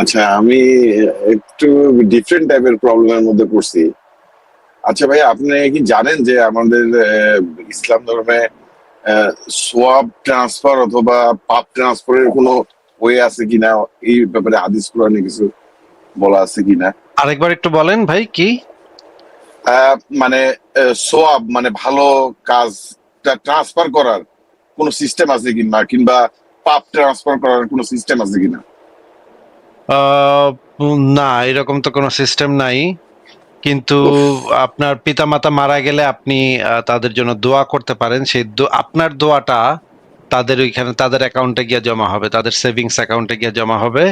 আচ্ছা, আমি একটু ডিফারেন্ট টাইপের প্রবলেমের মধ্যে পড়ছি। আচ্ছা ভাই, আপনি কি জানেন যে আমাদের ইসলাম ধর্মে সোয়াব ট্রান্সফার অথবা পাপ ট্রান্সফারের কোনো ওয়ে আছে কিনা? এই ব্যাপারে হাদিস কোরআনে কিছু বলা আছে কিনা? আরেকবার একটু বলেন ভাই, কি? মানে সোয়াব মানে ভালো কাজটা ট্রান্সফার করার কোনো সিস্টেম আছে কিনা, কিংবা পাপ ট্রান্সফার করার কোনো সিস্টেম আছে কিনা? আহ না, এরকম তো কোনো সিস্টেম নাই। কিন্তু উফ। আপনার পিতামাতা মারা গেলে আপনি তাদের জন্য দোয়া করতে পারেন। সেই আপনার দোয়াটা তাদের ওইখানে তাদের অ্যাকাউন্টে গিয়ে জমা হবে, তাদের সেভিংস অ্যাকাউন্টে গিয়ে জমা হবে।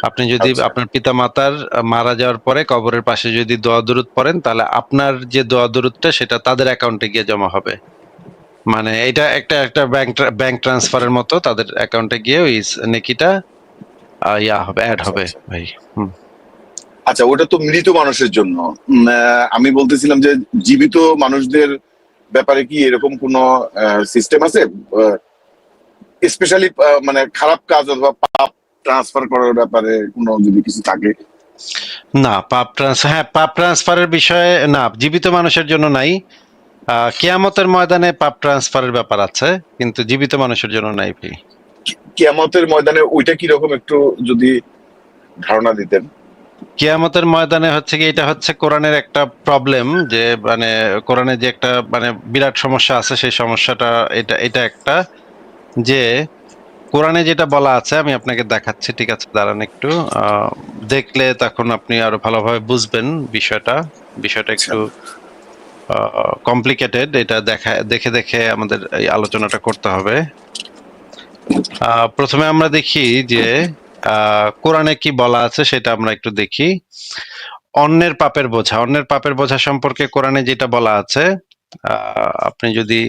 আপনি যদি আচ্ছা। আপনার পিতামাতার মারা যাওয়ার পরে কবরের পাশে যদি দোয়া দরুদ পড়েন, তাহলে আপনার যে দোয়া দরুদটা সেটা তাদের অ্যাকাউন্টে গিয়ে জমা হবে। মানে এটা একটা একটা ব্যাংক ট্রান্সফারের মতো, তাদের অ্যাকাউন্টে গিয়ে ওই নেকিটা ইয়া হবে, অ্যাড আচ্ছা। হবে আচ্ছা। ভাই। হুম। আচ্ছা, ওটা তো মৃত মানুষের জন্য। আমি বলতেছিলাম যে জীবিত মানুষদের ব্যাপারে কি এরকম কোনো সিস্টেম আছে? স্পেশালি মানে খারাপ কাজ অথবা পাপ ট্রান্সফার করার ব্যাপারে কোনো যদি কিছু থাকে? না, হ্যাঁ, পাপ ট্রান্সফারের বিষয়ে না, জীবিত মানুষের জন্য নাই। কিয়ামতের ময়দানে পাপ ট্রান্সফারের ব্যাপার আছে, কিন্তু জীবিত মানুষের জন্য নাই ভাই। কিয়ামতের ময়দানে ওইটা কি রকম, একটু যদি ধারণা দিতেন। কিয়ামতের ময়দানে হচ্ছে কি, এটা হচ্ছে কোরআনের একটা প্রবলেম, যে মানে কোরআনে যে একটা মানে বিরাট সমস্যা আছে, সেই সমস্যাটা এটা এটা একটা, যে কোরআনে যেটা বলা আছে আমি আপনাকে দেখাচ্ছি, ঠিক আছে? দাঁড়ান একটু। আহ দেখলে তখন আপনি আরো ভালোভাবে বুঝবেন বিষয়টা। বিষয়টা আচ্ছা। একটু কমপ্লিকেটেড, এটা দেখে দেখে আমাদের এই আলোচনাটা করতে হবে। প্রথমে আমরা দেখি যে কোরআনে কি বলা আছে, সেটা আমরা একটু দেখি। অন্যের পাপের বোঝা সম্পর্কে কোরআনে যেটা বলা আছে, আপনি যদি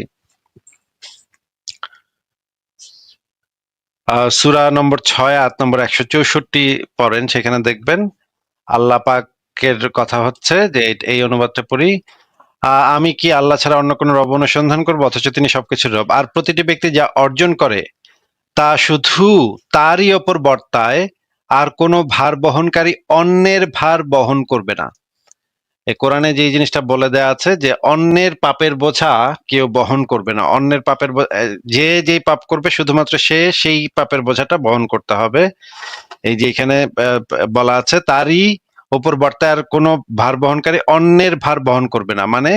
সূরা নম্বর 6 আয়াত নম্বর 164 পড়েন, সেখানে দেখবেন আল্লাহ পাকের কথা হচ্ছে যে এই অনুবাদটা পড়ি। আমি কি আল্লাহ ছাড়া অন্য কোনো রব অনুসন্ধান করবো, অথচ তিনি সবকিছুর রব। আর প্রতিটি ব্যক্তি যা অর্জন করে তা শুধু তারই ওপর বর্তায়, আর কোনো ভার বহনকারী অন্যের ভার বহন করবে না। এই কোরআনে যে জিনিসটা বলে দেয়া আছে যে অন্যের পাপের বোঝা কেউ বহন করবে না। অন্যের পাপের যে যেই পাপ করবে শুধুমাত্র সে সেই পাপের বোঝাটা বহন করতে হবে। এই যে এখানে বলা আছে তারই ওপর বর্তায়, আর কোনো ভার বহনকারী অন্যের ভার বহন করবে না। মানে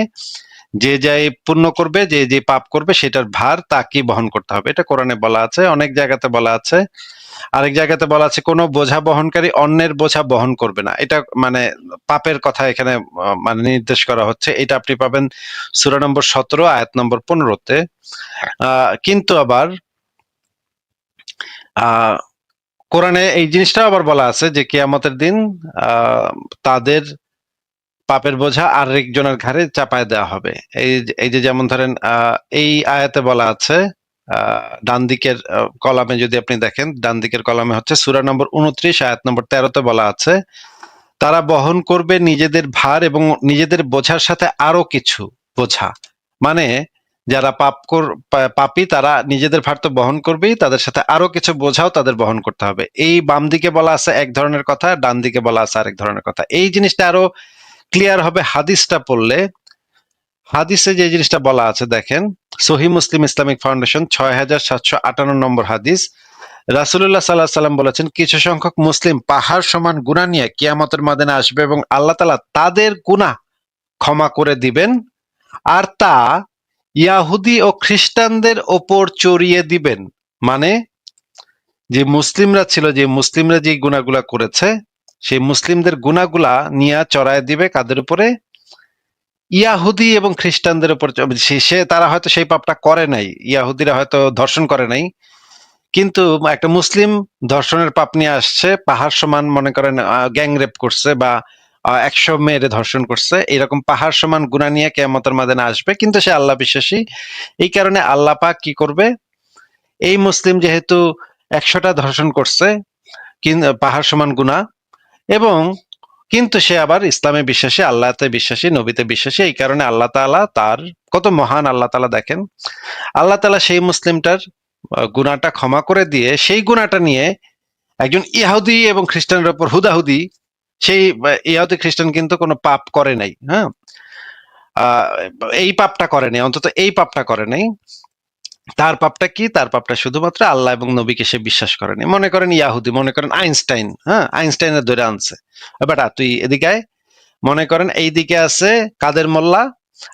যে যাই পুণ্য করবে, যে যে পাপ করবে, সেটার ভার তাকেই বহন করতে হবে। এটা কোরআনে বলা আছে, অনেক জায়গাতে বলা আছে। আরেক জায়গাতে বলা আছে কোনো বোঝা বহনকারী অন্যের বোঝা বহন করবে না। এটা মানে পাপের কথা এখানে মানে নির্দেশ করা হচ্ছে। এটা আপনি পাবেন সূরা নম্বর 17 আয়াত নম্বর 15-তে। কিন্তু আবার আহ কোরআনে এই জিনিসটা আবার বলা আছে যে কিয়ামতের দিন আহ তাদের পাপের বোঝা আরেকজনের ঘাড়ে চাপায় দেওয়া হবে। এই যে যেমন ধরেন এই আয়াতে বলা আছে, ডান দিকের কলামে যদি আপনি দেখেন, ডান দিকের কলামে হচ্ছে সূরা নম্বর 29 আয়াত নম্বর 13-তে বলা আছে, তারা বহন করবে নিজেদের ভার এবং নিজেদের বোঝার সাথে আরো কিছু বোঝা। মানে যারা পাপী তারা নিজেদের ভার তো বহন করবেই, তাদের সাথে আরো কিছু বোঝাও তাদের বহন করতে হবে। এই বাম দিকে বলা আছে এক ধরনের কথা, ডান দিকে বলা আছে আরেক ধরনের কথা। এই জিনিসটা আরো ক্লিয়ার হবে হাদিসটা পড়লে। হাদিসে যে জিনিসটা বলা আছে দেখেন, সহিহ মুসলিম ইসলামিক ফাউন্ডেশন 6758 নম্বর হাদিস। রাসূলুল্লাহ সাল্লাল্লাহু আলাইহি সাল্লাম বলেছেন, কিছু সংখ্যক মুসলিম পাহাড় সমান গুনাহ নিয়ে কিয়ামতের ময়দানে আসবে এবং আল্লাহ তাআলা তাদের গুনাহ ক্ষমা করে দিবেন, আর তা ইয়াহুদি ও খ্রিস্টানদের ওপর চড়িয়ে দিবেন। মানে যে মুসলিমরা ছিল, যে মুসলিমরা যে গুনাহগুলা করেছে, সেই মুসলিমদের গুনাহগুলা নিয়ে চড়ায় দিবে কাদের উপরে? ইয়াহুদি এবং খ্রিস্টানদের উপর। সে তারা হয়তো সেই পাপটা করে নাই, ইয়াহুদিরা হয়তো ধর্ষণ করে নাই, কিন্তু একটা মুসলিম ধর্ষণের পাপ নিয়ে আসছে, পাহাড় সমান, মনে করেন গ্যাং রেপ করছে বা 100 মেয়েরে ধর্ষণ করছে, এরকম পাহাড় সমান গুনাহ নিয়ে কিয়ামতের ময়দানে আসবে, কিন্তু সে আল্লাহ বিশ্বাসী। এই কারণে আল্লাহ পাক কি করবে, এই মুসলিম যেহেতু 100টা ধর্ষণ করছে, পাহাড় সমান গুনাহ, এবং কিন্তু সে আবার ইসলামে বিশ্বাসী, আল্লাহতে বিশ্বাসী, নবীতে বিশ্বাসী, এই কারণে আল্লাহ তাআলা তার, কত মহান আল্লাহ তাআলা দেখেন, আল্লাহ তাআলা সেই মুসলিমটার গুনাহটা ক্ষমা করে দিয়ে সেই গুনাহটা নিয়ে একজন ইহুদি এবং খ্রিস্টানের উপর হুদাহুদি সেই ইহুদি খ্রিস্টান কিন্তু কোনো পাপ করে নাই, হ্যাঁ, আহ, এই পাপটা করে নাই, অন্তত এই পাপটা করে নাই। তার পাপটা কি? তার পাপটা শুধুমাত্র আল্লাহ এবং নবীকে সে বিশ্বাস করেনি। মনে করেন ইয়াহুদি, মনে করেন আইনস্টাইন, হ্যাঁ, আইনস্টাইনের ধরে আনছে, বেটা তুই এদিকে আয়। মনে করেন এইদিকে আছে কাদের মোল্লা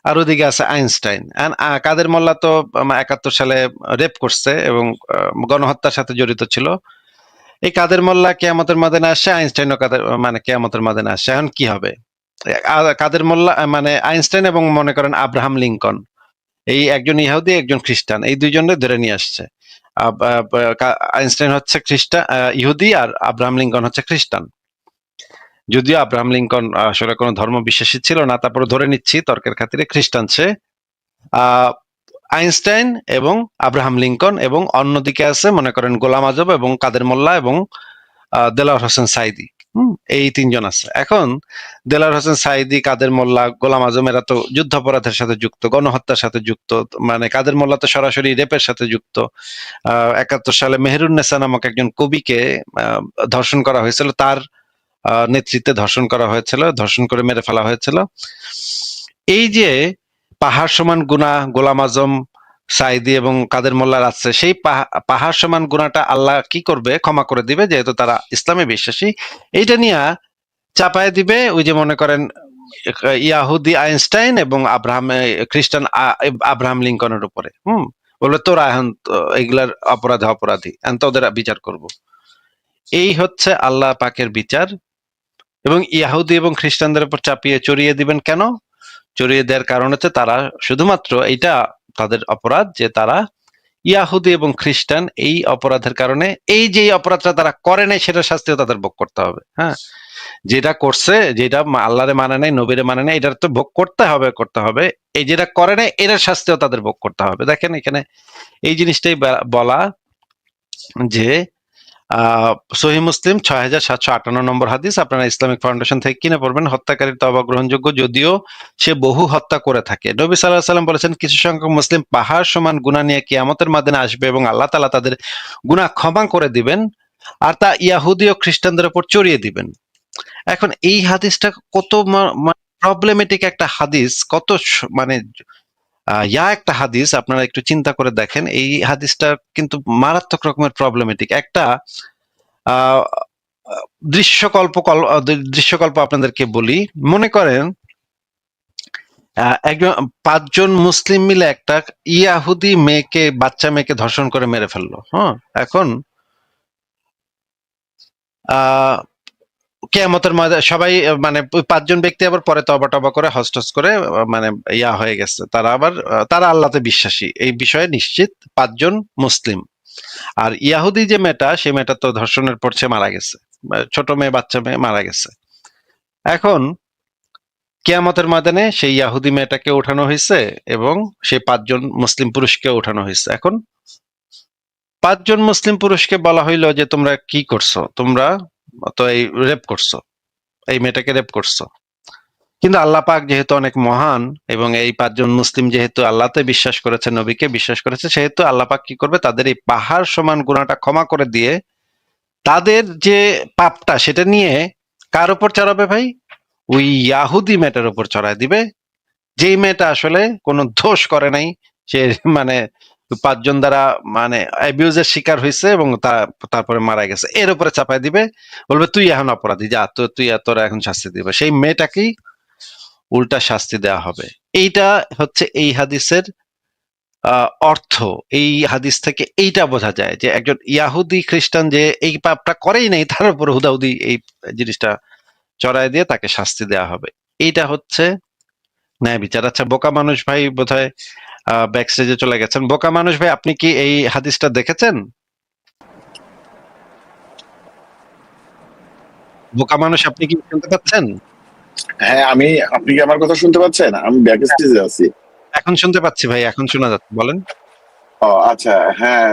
আর ওদিকে আছে আইনস্টাইন। কাদের মোল্লা তো 71 সালে রেপ করছে এবং গণহত্যার সাথে জড়িত ছিল। এই কাদের মোল্লা কেয়ামতের ময়দানে আসছে, আইনস্টাইনও কাদের মানে কেয়ামতের ময়দানে আসছে। এখন কি হবে? কাদের মোল্লা মানে আইনস্টাইন এবং মনে করেন আব্রাহাম লিঙ্কন, এই একজন ইহুদি একজন খ্রিস্টান, এই দুইজনে ধরে নিয়ে আসছে। আইনস্টাইন হচ্ছে খ্রিস্টান, ইহুদি, আর আব্রাহাম লিঙ্কন হচ্ছে খ্রিস্টান। যদিও আব্রাহাম লিঙ্কন আসলে কোনো ধর্ম বিশ্বাসী ছিল না, তারপরে ধরে নিচ্ছি তর্কের খাতিরে খ্রিস্টান সে। আহ, আইনস্টাইন এবং আব্রাহাম লিঙ্কন, এবং অন্যদিকে আছে মনে করেন গোলাম আজম এবং কাদের মোল্লা এবং দেলাওয়ার হোসেন সাইদি। এই তিনজন আছে। এখন দেলাওয়ার হোসেন সাইদি, কাদের মোল্লা, গোলাম আজম এরা তো যুদ্ধাপরাধের সাথে যুক্ত, গণহত্যার সাথে যুক্ত। মানে কাদের মোল্লা তো সরাসরি রেপের সাথে যুক্ত। 71 সালে মেহেরুন্নেসা নামক একজন কবিকে ধর্ষণ করা হয়েছিল, তার নেতৃত্বে ধর্ষণ করা হয়েছিল, ধর্ষণ করে মেরে ফেলা হয়েছিল। এই যে পাহাড় সমান গুনাহ গোলাম আজম, সাইদি এবং কাদের মোল্লার আছে, সেই পাহাড় সমান গুনাহটা আল্লাহ কি করবে? ক্ষমা করে দিবে, যেহেতু তারা ইসলামে বিশ্বাসী। এইটা নিয়ে চাপায় দিবে ওই যে মনে করেন ইয়াহুদি আইনস্টাইন এবং খ্রিস্টান আব্রাহাম লিঙ্কনের উপরে। বলবে তোরা এখন এগুলার অপরাধী, এখন তো ওদের বিচার করব। এই হচ্ছে আল্লাহ পাকের বিচার। এবং ইয়াহুদি এবং খ্রিস্টানদের উপর চাপিয়ে চড়িয়ে দিবেন কেন? চড়িয়ে দেওয়ার কারণ হচ্ছে তারা শুধুমাত্র এইটা তাদের অপরাধ যে তারা ইয়াহুদি এবং খ্রিস্টান, এই অপরাধের কারণে এই যে অপরাধটা তারা করে নাই সেটার শাস্তিও তাদের ভোগ করতে হবে। হ্যাঁ, যেটা করছে, যেটা আল্লাহরে মানে নাই, নবীরে মানে নাই, এটার তো ভোগ করতে হবে। এই যেটা করে নাই এটার শাস্তিও তাদের ভোগ করতে হবে। দেখেন এখানে এই জিনিসটাই বলা যে সহিহ মুসলিম 6758 নম্বর হাদিস, আপনারা ইসলামিক ফাউন্ডেশন থেকে কিনে পড়বেন। হত্যাকারীর তওবা গ্রহণযোগ্য যদিও সে বহু হত্যা করে থাকে। নবী সাল্লাল্লাহু আলাইহি সাল্লাম বলেছেন, কিছু সংখ্যক মুসলিম পাহাড় সমান গুনাহ নিয়ে কিয়ামতের ময়দানে আসবে এবং আল্লাহ তাআলা তাদের গুনাহ ক্ষমা করে দিবেন, আর তা ইহুদি ও খ্রিস্টানদের উপর চড়িয়ে দিবেন। এখন এই হাদিসটা কত প্রবলেমেটিক একটা হাদিস, কত মানে একটা হাদিস। আপনারা একটু চিন্তা করে দেখেন, এই হাদিসটা কিন্তু মারাত্মক রকমের প্রবলেমেটিক একটা আহ দৃশ্যকল্প দৃশ্যকল্প আপনাদেরকে বলি। মনে করেন একজন 5 জন মুসলিম মিলে একটা ইয়াহুদি বাচ্চা মেয়েকে ধর্ষণ করে মেরে ফেললো। হ্যাঁ, এখন আহ কিয়ামতের ময়দানে সবাই মানে ওই 5 জন ব্যক্তি আবার পরে তওবা টবা করে হজ টজ করে মানে হয়ে গেছে, তারা আবার তারা আল্লাহতে বিশ্বাসী, এই বিষয়ে নিশ্চিত 5 জন মুসলিম। আর ইয়াহুদি যে মেয়েটা, সেই মেয়েটা তো ধর্ষণের পর সে মারা গেছে, ছোট মেয়ে, বাচ্চা মেয়ে মারা গেছে। এখন কিয়ামতের ময়দানে সেই ইয়াহুদি মেয়েটাকে ওঠানো হয়েছে এবং সেই 5 জন মুসলিম পুরুষকে ওঠানো হয়েছে। এখন 5 জন মুসলিম পুরুষকে বলা হইলো যে তোমরা কি করছো? তোমরা তো এই রেপ করছো, এই মেয়েটাকে রেপ করছো। কিন্তু আল্লাহ পাক যেহেতু অনেক মহান এবং এই 5 জন মুসলিম যেহেতু আল্লাহতে বিশ্বাস করেছে, নবীকে বিশ্বাস করেছে, সেহেতু আল্লাহ পাক কি করবে? তাদের এই পাহাড় সমান গুনাহটা ক্ষমা করে দিয়ে তাদের যে পাপটা সেটা নিয়ে কার উপর চড়াবে ভাই? ওই ইয়াহুদি মেয়েটার উপর চড়ায় দিবে, যেই মেয়েটা আসলে কোনো দোষ করে নাই। সে মানে 5 জন দ্বারা মানে অ্যাবিউজের শিকার হয়েছে এবং তারপরে মারা গেছে, এর উপরে চাপায় দিবে। বলবে তুই এখন অপরাধী, যা তোরা এখন শাস্তি দিবে। সেই মেয়েটাকেই উল্টা শাস্তি দেওয়া হবে। এইটা হচ্ছে এই হাদিসের অর্থ। এই হাদিস থেকে এইটা বোঝা যায় যে একজন ইয়াহুদি খ্রিস্টান যে এই পাপটা করেই নাই, তার উপর হুদাহুদি এই জিনিসটা চড়ায় দিয়ে তাকে শাস্তি দেওয়া হবে। এইটা হচ্ছে ন্যায় বিচার। আচ্ছা, বোকা মানুষ ভাই বোধহয় ব্যাক স্টেজে চলে গেছেন। বোকা মানুষ ভাই, আপনি কি এই হাদিসটা দেখেছেন? বোকা মানুষ, আপনি কি শুনতে পাচ্ছেন? হ্যাঁ, আপনি কি আমার কথা শুনতে পাচ্ছেন? আমি ব্যাক স্টেজে আছি। এখন শুনতে পাচ্ছি ভাই, এখন শোনা যাচ্ছে, বলেন। ও আচ্ছা, হ্যাঁ।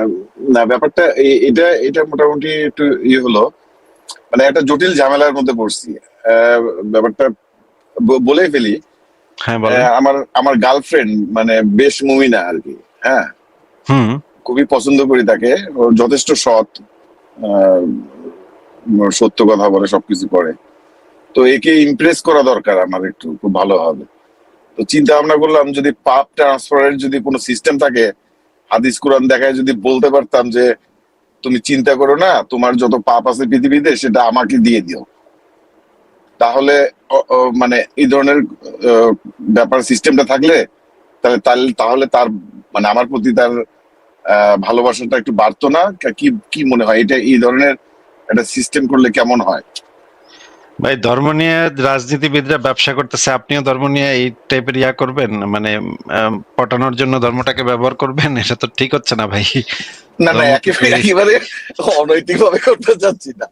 না, ব্যাপারটা এটা এটা মোটামুটি একটু হলো, মানে একটা জটিল ঝামেলার মধ্যে পড়ছি। ব্যাপারটা বলেই ফেলি। হ্যাঁ বলেন। আমার আমার গার্লফ্রেন্ড মানে বেশ মুমিনা আর কি। হ্যাঁ, হুম। খুবই পছন্দ করি তাকে। ও যথেষ্ট সৎ, আহ, সত্য কথা বলে, সবকিছু করে। তো একে ইমপ্রেস করা দরকার আমার, একটু খুব ভালো হবে। তো চিন্তা ভাবনা করলাম যদি পাপ ট্রান্সফারের যদি কোনো সিস্টেম থাকে, হাদিস কোরআন দেখায় যদি বলতে পারতাম যে তুমি চিন্তা করো না, তোমার যত পাপ আছে পৃথিবীতে সেটা আমাকে দিয়ে দিও, তাহলে মানে এই ধরনের ব্যাপার সিস্টেমটা থাকলে তাহলে তাহলে তাহলে তার মানে আমার প্রতি তার ভালোবাসাটা একটু বাড়তো না? কি কি মনে হয়, এটা এই ধরনের একটা সিস্টেম করলে কেমন হয়? ভাই, ধর্ম নিয়ে রাজনীতিবিদরা ব্যবসা করতেছে, আপনিও ধর্ম নিয়ে এই টাইপের ইয়া করবেন, মানে পটানোর জন্য ধর্মটাকে ব্যবহার করবেন? এটা তো ঠিক হচ্ছে না ভাই। না না, ধর্মকে একেবারে একেবারে অনৈতিক ভাবে করতে চাচ্ছি না,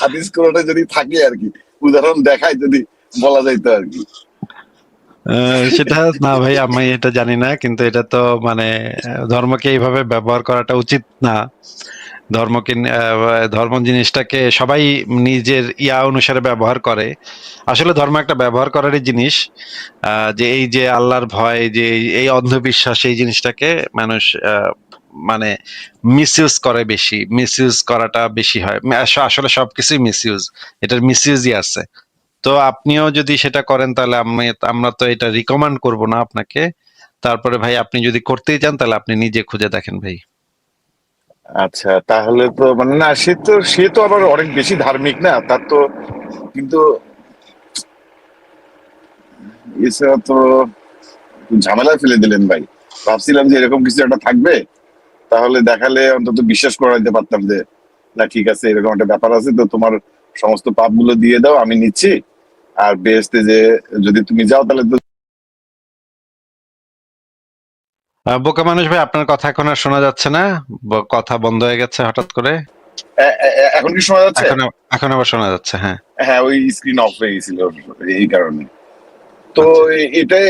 হাদিস কোরআনে যদি থাকে আর কি, উদাহরণ দেখায় যদি বলা যাইতো আর কি। সেটা না ভাই, আমি এটা জানি না, কিন্তু এটা তো মানে ধর্মকে এইভাবে ব্যবহার করাটা উচিত না। ধর্মকে ধর্ম জিনিসটাকে সবাই নিজের ইয়া অনুসারে ব্যবহার করে। আসলে ধর্ম একটা ব্যবহার করারই জিনিস। যে এই যে আল্লাহর ভয়, যে এই অন্ধবিশ্বাস, এই জিনিসটাকে মানুষ মানে মিসইউজ করে, বেশি মিসইউজ করাটা বেশি হয়। আসলে সবকিছুই মিসইউজ, এটার মিসইউজই আছে। তো আপনিও যদি সেটা করেন তাহলে আমরা তো এটা রিকমেন্ড করব না আপনাকে। তারপরে ভাই, আপনি যদি করতেই চান তাহলে আপনি নিজে খুঁজে দেখেন ভাই। আচ্ছা, তাহলে তো মানে না, সে তো আবার অনেক বেশি ধার্মিক না তার তো, কিন্তু এছাড়া তো ঝামেলায় ফেলে দিলেন ভাই। ভাবছিলাম যে এরকম কিছু একটা থাকবে, তাহলে দেখালে অন্তত বিশ্বাস করাইতে পারতাম যে না ঠিক আছে, এরকম একটা ব্যাপার আছে, তো তোমার সমস্ত পাপ গুলো দিয়ে দাও, আমি নিচ্ছি। আর বেহেস্তে যে যদি তুমি যাও তাহলে তো। বোকা মানুষ ভাই, আপনার কথা এখন আর শোনা যাচ্ছে না। কথা বন্ধ হয়ে গেছে হঠাৎ করে। এখন কি শোনা যাচ্ছে? এখন এখন আবার শোনা যাচ্ছে, হ্যাঁ। হ্যাঁ, ওই স্ক্রিন অফ হয়ে গেছিল এই কারণে। তো আচ্ছা। এটাই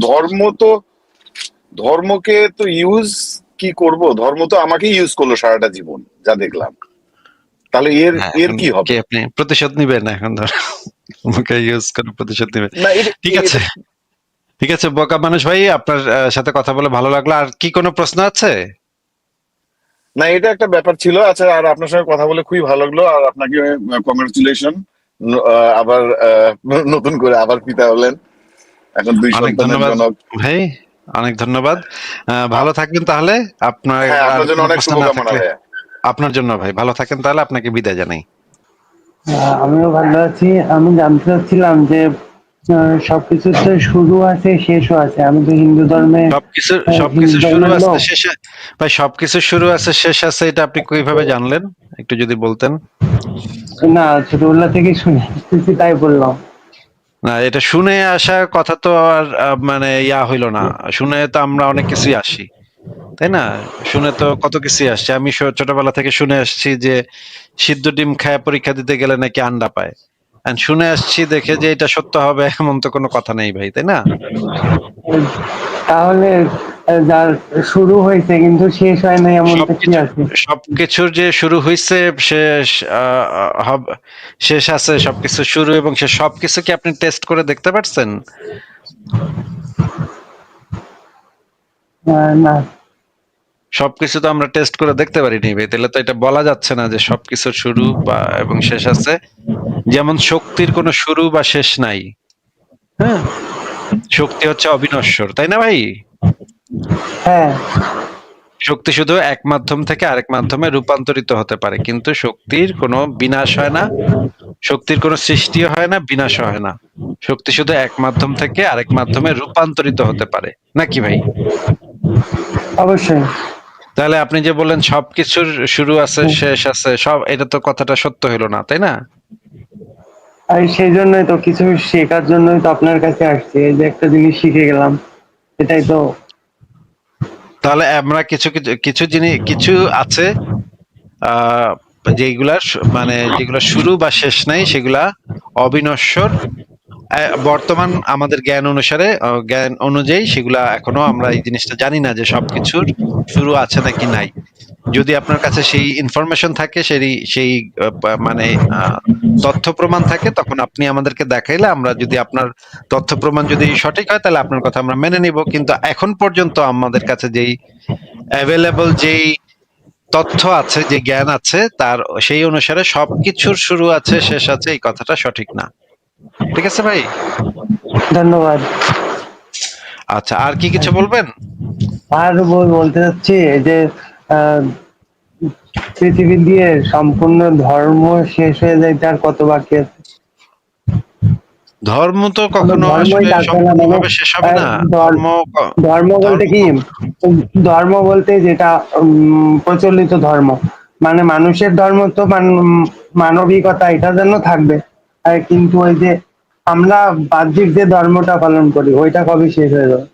ধর্ম তো, ধর্মকে তো ইউজ কি করব, ধর্ম তো আমাকে ইউজ করলো সারাটা জীবন যা দেখলাম, তাহলে এর হ্যাঁ, এর এখন কি কি হবে? আপনি প্রতিশোধ নিবেন এখন? ধর মুখে ইউজ করে প্রতিশোধ নিবেন। না এটা ঠিক আছে, এটা ঠিক আছে বোকা মানুষ ভাই, আপনার সাথে কথা বলে ভালো লাগলো। আর কি কোনো প্রশ্ন আছে? না, এটা একটা ব্যাপার ছিল। আচ্ছা, আর আপনার সঙ্গে কথা বলে খুবই ভালো লাগলো, আর আপনাকে কংগ্রেচুলেশন, আবার নতুন করে আবার পিতা হলেন, এখন দুই অনেক সন্তানের ধন্যবাদ জনক। ভাই, অনেক ধন্যবাদ। ভালো আ- থাকবেন তাহলে। আপনার হ্যাঁ, আর আপনার জন্য কোনো অনেক প্রশ্ন না শুভকামনা থাকলে, ভাইয়া। আপনার জন্য ভাই ভালো থাকেন, তাহলে আপনাকে বিদায় জানাই। আমিও ভালো আছি। আমি জানতে চাচ্ছিলাম যে সবকিছুর তো শুরু আছে, শেষও আছে। আমি তো হিন্দু ধর্মে, হিন্দু সবকিছুর শুরু ধর্মের আছে, লোক। ভাই সবকিছুর শুরু আছে, শেষ আছে, এটা আপনি কিভাবে জানলেন? একটু যদি বলতেন। না, ছোটবেলা থেকে শুনে আসতেছি তাই বললাম। না, এটা শুনে আসা কথা তো আর মানে ইয়া হইলো না। শুনে তো আমরা অনেক কিছুই আসি, তাই না? শুনে তো কত কিছুই আসছে। আমি ছোটবেলা থেকে শুনে আসছি যে সিদ্ধ ডিম খায় পরীক্ষা দিতে গেলে নাকি আন্ডা পায়। And শুনে আসছি দেখে যে এটা সত্য হবে এমন তো কোনো কথা নেই ভাই, তাই না? তাহলে যার শুরু হয়েছে কিন্তু শেষ হয় নাই এমনটা কি সবকিছু আছে? সবকিছুর যে শুরু হইছে, শেষ শেষ আছে। সবকিছু শুরু এবং শেষ সবকিছু কি আপনি টেস্ট করে দেখতে পারছেন? না। সবকিছু তো আমরা টেস্ট করে দেখতে পারিনি ভাই, তাহলে তো এটা বলা যাচ্ছে না যে সবকিছুর শুরু বা এবং শেষ আছে। যেমন শক্তির কোনো শুরু বা শেষ নাই। হ্যাঁ, শক্তি হচ্ছে অবিনশ্বর, তাই না ভাই? হ্যাঁ। শক্তি শুধু এক মাধ্যম থেকে আরেক মাধ্যমে রূপান্তরিত হতে পারে, কিন্তু শক্তির কোনো বিনাশ হয় না, শক্তির কোনো সৃষ্টিও হয় না, বিনাশও হয় না। শক্তি শুধু এক মাধ্যম থেকে আরেক মাধ্যমে রূপান্তরিত হতে পারে, নাকি ভাই? অবশ্যই। তাহলে আপনি যে বললেন সবকিছুর শুরু আছে শেষ আছে, সব এটা তো কথাটা সত্য হলো না, তাই না? আর সেই জন্যই তো কিছু শেখার জন্যই তো আপনার কাছে আসছি, এই যে একটা জিনিস শিখে গেলাম, এটাই তো। তাহলে আমরা কিছু কিছু কিছু জিনিস কিছু আছে আহ যেগুলা মানে যেগুলা শুরু বা শেষ নাই, সেগুলা অবিনশ্বর। বর্তমান আমাদের জ্ঞান অনুসারে, জ্ঞান অনুযায়ী সেগুলা এখনো আমরা এই জিনিসটা জানি না যে সবকিছুর শুরু আছে নাকি নাই। যদি আপনার কাছে সেই ইনফরমেশন থাকে, সেই মানে আহ, তথ্য প্রমাণ থাকে, তখন আপনি আমাদেরকে দেখাইলে আমরা, যদি আপনার তথ্য প্রমাণ যদি সঠিক হয় তাহলে আপনার কথা আমরা মেনে নিব। কিন্তু এখন পর্যন্ত আমাদের কাছে যেই অ্যাভেলেবল যেই তথ্য আছে, যে জ্ঞান আছে, তার সেই অনুসারে সবকিছুর শুরু আছে শেষ আছে, এই কথাটা সঠিক না। ঠিক আছে ভাই? ধন্যবাদ। আচ্ছা, আর কি কিছু বলবেন? আর বলতে চাচ্ছি এই যে আহ, পৃথিবী দিয়ে সম্পূর্ণ ধর্ম শেষ হয়ে যায়, তার কত বাকি আছে? ধর্ম তো কোনো কখনো ধর্মই আসলে থাকবে না, মানে সম্পূর্ণভাবে শেষ হবে না। ধর্ম ধর্ম বলতে ধর্ম কি, ধর্ম বলতে যেটা প্রচলিত ধর্ম, মানে মানুষের ধর্ম তো মানবিকতা এটা যেন থাকবে, আর কিন্তু ওই যে আমরা বাহ্যিক যে ধর্মটা পালন করি ওইটা কবে শেষ হয়ে যাবে?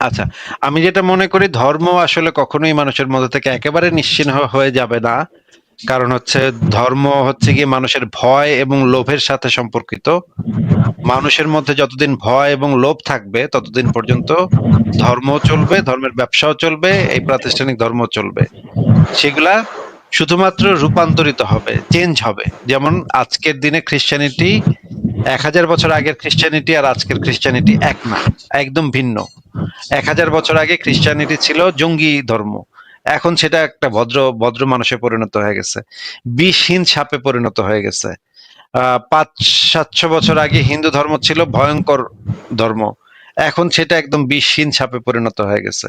আচ্ছা, আমি যেটা মনে করি, ধর্ম আসলে কখনোই মানুষের মধ্যে থেকে একেবারে নিশ্চিহ্ন হয়ে যাবে না। কারণ হচ্ছে, ধর্ম হচ্ছে গিয়ে মানুষের ভয় এবং লোভের সাথে সম্পর্কিত। মানুষের মধ্যে যতদিন ভয় এবং লোভ থাকবে ততদিন পর্যন্ত ধর্মও চলবে, ধর্মের ব্যবসাও চলবে, এই প্রাতিষ্ঠানিক ধর্ম চলবে। সেগুলা শুধুমাত্র রূপান্তরিত হবে, চেঞ্জ হবে। যেমন আজকের দিনে খ্রিস্টানিটি, 1000 বছর আগের খ্রিস্টানিটি আর আজকের খ্রিস্টানিটি এক না, একদম ভিন্ন। 1000 বছর আগে খ্রিস্টানিটি ছিল জঙ্গি ধর্ম, এখন সেটা একটা ভদ্র ভদ্র মানুষে পরিণত হয়ে গেছে, বিষহীন সাপে পরিণত হয়ে গেছে। 500-700 বছর আগে হিন্দু ধর্ম ছিল ভয়ঙ্কর ধর্ম, এখন সেটা একদম বিষহীন সাপে পরিণত হয়ে গেছে।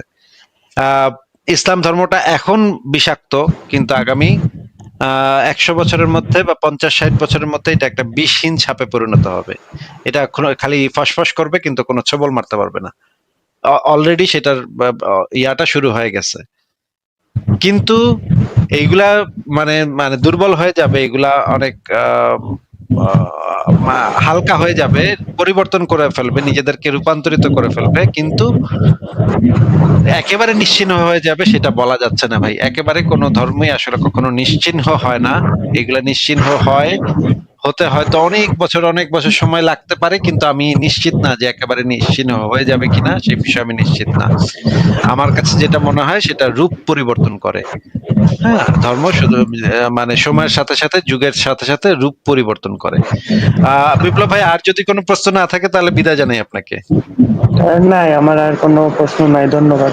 আহ ইসলাম ধর্মটা এখন বিষাক্ত, কিন্তু আগামী 100 বছরের মধ্যে বা 50-60 বছরের মধ্যে এটা একটা বিষহীন সাপে পরিণত হবে। এটা খালি ফসফস করবে, কিন্তু কোনো ছবল মারতে পারবে না। অলরেডি সেটার ইয়াটা শুরু হয়ে গেছে। কিন্তু এইগুলা মানে মানে দুর্বল হয়ে যাবে, এগুলা অনেক হালকা হয়ে যাবে, পরিবর্তন করে ফেলবে, নিজেদেরকে রূপান্তরিত করে ফেলবে, কিন্তু একেবারে নিশ্চিহ্ন হয়ে যাবে সেটা বলা যাচ্ছে না ভাই। একেবারে কোনো ধর্মই আসলে কখনো নিশ্চিহ্ন হয় না। এগুলা নিশ্চিহ্ন হতে হয়তো অনেক বছর সময় লাগতে পারে, কিন্তু আমি নিশ্চিত না যে একেবারে নিশ্চিহ্ন হয়ে যাবে কিনা, সেই বিষয়ে আমি নিশ্চিত না। আমার কাছে যেটা মনে হয়, সেটা রূপ পরিবর্তন করে। হ্যাঁ, ধর্ম শুধু মানে সময়ের সাথে সাথে, যুগের সাথে সাথে রূপ পরিবর্তন করে। বিপ্লব ভাই, আর যদি কোনো প্রশ্ন না থাকে তাহলে বিদায় জানাই আপনাকে। নাই, আমার আর কোনো প্রশ্ন নাই, ধন্যবাদ।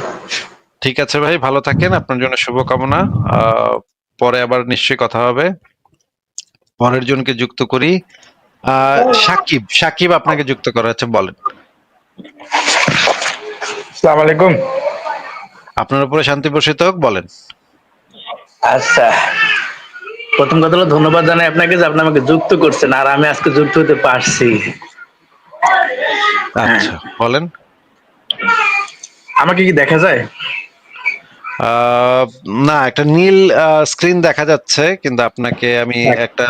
ঠিক আছে ভাই, ভালো থাকেন, আপনার জন্য শুভকামনা। আহ পরে আবার নিশ্চয়ই কথা হবে। পরের জনকে যুক্ত করি। সাকিব, সাকিব আপনাকে যুক্ত করা হচ্ছে, বলেন। আসসালামু আলাইকুম। আপনার উপরে শান্তি বর্ষিত হোক, বলেন। আচ্ছা, প্রথম কথা হলো ধন্যবাদ জানাই আপনাকে যে আপনি আমাকে যুক্ত করছেন, আর আমি আজকে যুক্ত হতে পারছি। হ্যাঁ, আচ্ছা, বলেন। আমাকে কি দেখা যায়? আহ না, একটা নীল স্ক্রিন দেখা যাচ্ছে, কিন্তু আপনাকে আমি একটা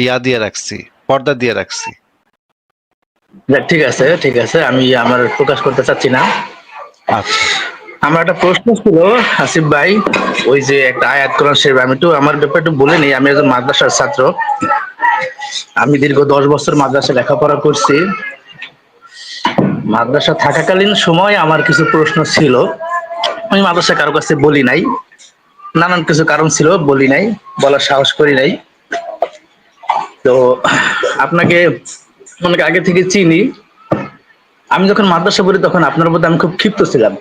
ইয়া দিয়ে রাখছি, পর্দা দিয়ে রাখছি। যাক, ঠিক আছে ঠিক আছে, আমি আমার প্রকাশ করতে চাচ্ছি না। আচ্ছা। আমার একটা প্রশ্ন ছিল আসিফ ভাই, ওই যে একটা আয়াত কোরআন শরীফ, আমি একটু আমার ব্যাপারে একটু বলে নিই। আমি একজন মাদ্রাসার ছাত্র, আমি দীর্ঘ 10 বছর মাদ্রাসায় লেখাপড়া করছি। মাদ্রাসা থাকাকালীন সময় আমার কিছু প্রশ্ন ছিল, আমি মাদ্রাসা কারো কাছে বলি নাই, নানান কিছু কারণ ছিল বলি নাই, বলার সাহস করি নাই। তো আপনাকে অনেক আগে থেকে চিনি। আমি যখন মাদ্রাসা পড়ি তখন আপনার প্রতি আমি খুব ক্ষিপ্ত ছিলাম,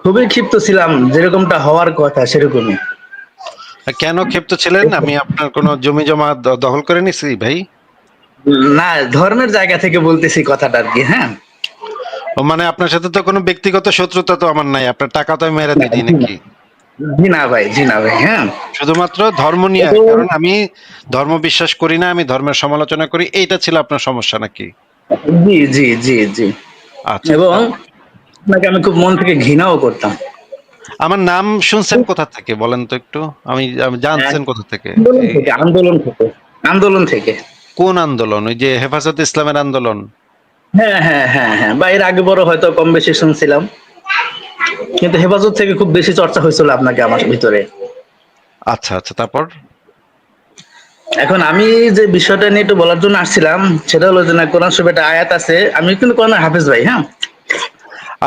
খুবই ক্ষিপ্ত ছিলাম, যেরকমটা হওয়ার কথা সেরকমই। কেন ক্ষিপ্ত ছিলেন? আমি আপনার কোনো জমি জমা দখল করে নিছি ভাই? না, ধর্মের জায়গা থেকে বলতেছি কথাটা আর কি। হ্যাঁ, ও মানে, আপনার সাথে তো কোনো ব্যক্তিগত শত্রুতা তো আমার নাই, আপনার টাকা তো আমি মেরে না, দিই জি না, নাকি? জি না ভাই, জি না ভাই। হ্যাঁ, শুধুমাত্র ধর্ম নিয়ে, কারণ আমি ধর্ম বিশ্বাস করি না, আমি ধর্মের সমালোচনা করি, এইটা ছিল আপনার সমস্যা নাকি? জি জি জি জি। আচ্ছা, এবং তারপর? আপনাকে আমি খুব মন থেকে ঘৃণাও করতাম। আমার নাম শুনছেন কোথা থেকে বলেন তো একটু? আমি জানছেন কোথা থেকে? আন্দোলন এই থেকে, আন্দোলন থেকে, আন্দোলন থেকে। কোন আন্দোলন? ওই যে হেফাজত ইসলামের আন্দোলন? হ্যাঁ হ্যাঁ হ্যাঁ হ্যাঁ, বা এর আগে বড় হয়তো কম বেশি শুনছিলাম, কিন্তু হেফাজত থেকে খুব বেশি চর্চা হয়েছিল আপনাকে আমার ভিতরে। আচ্ছা আচ্ছা, তারপর? এখন আমি যে বিষয়টা নিয়ে একটু বলার জন্য আসছিলাম, সেটা হলো যে না, কোরআন শরীফে একটা আয়াত আছে। আমি কিন্তু কোরআনের হাফেজ ভাই। হ্যাঁ,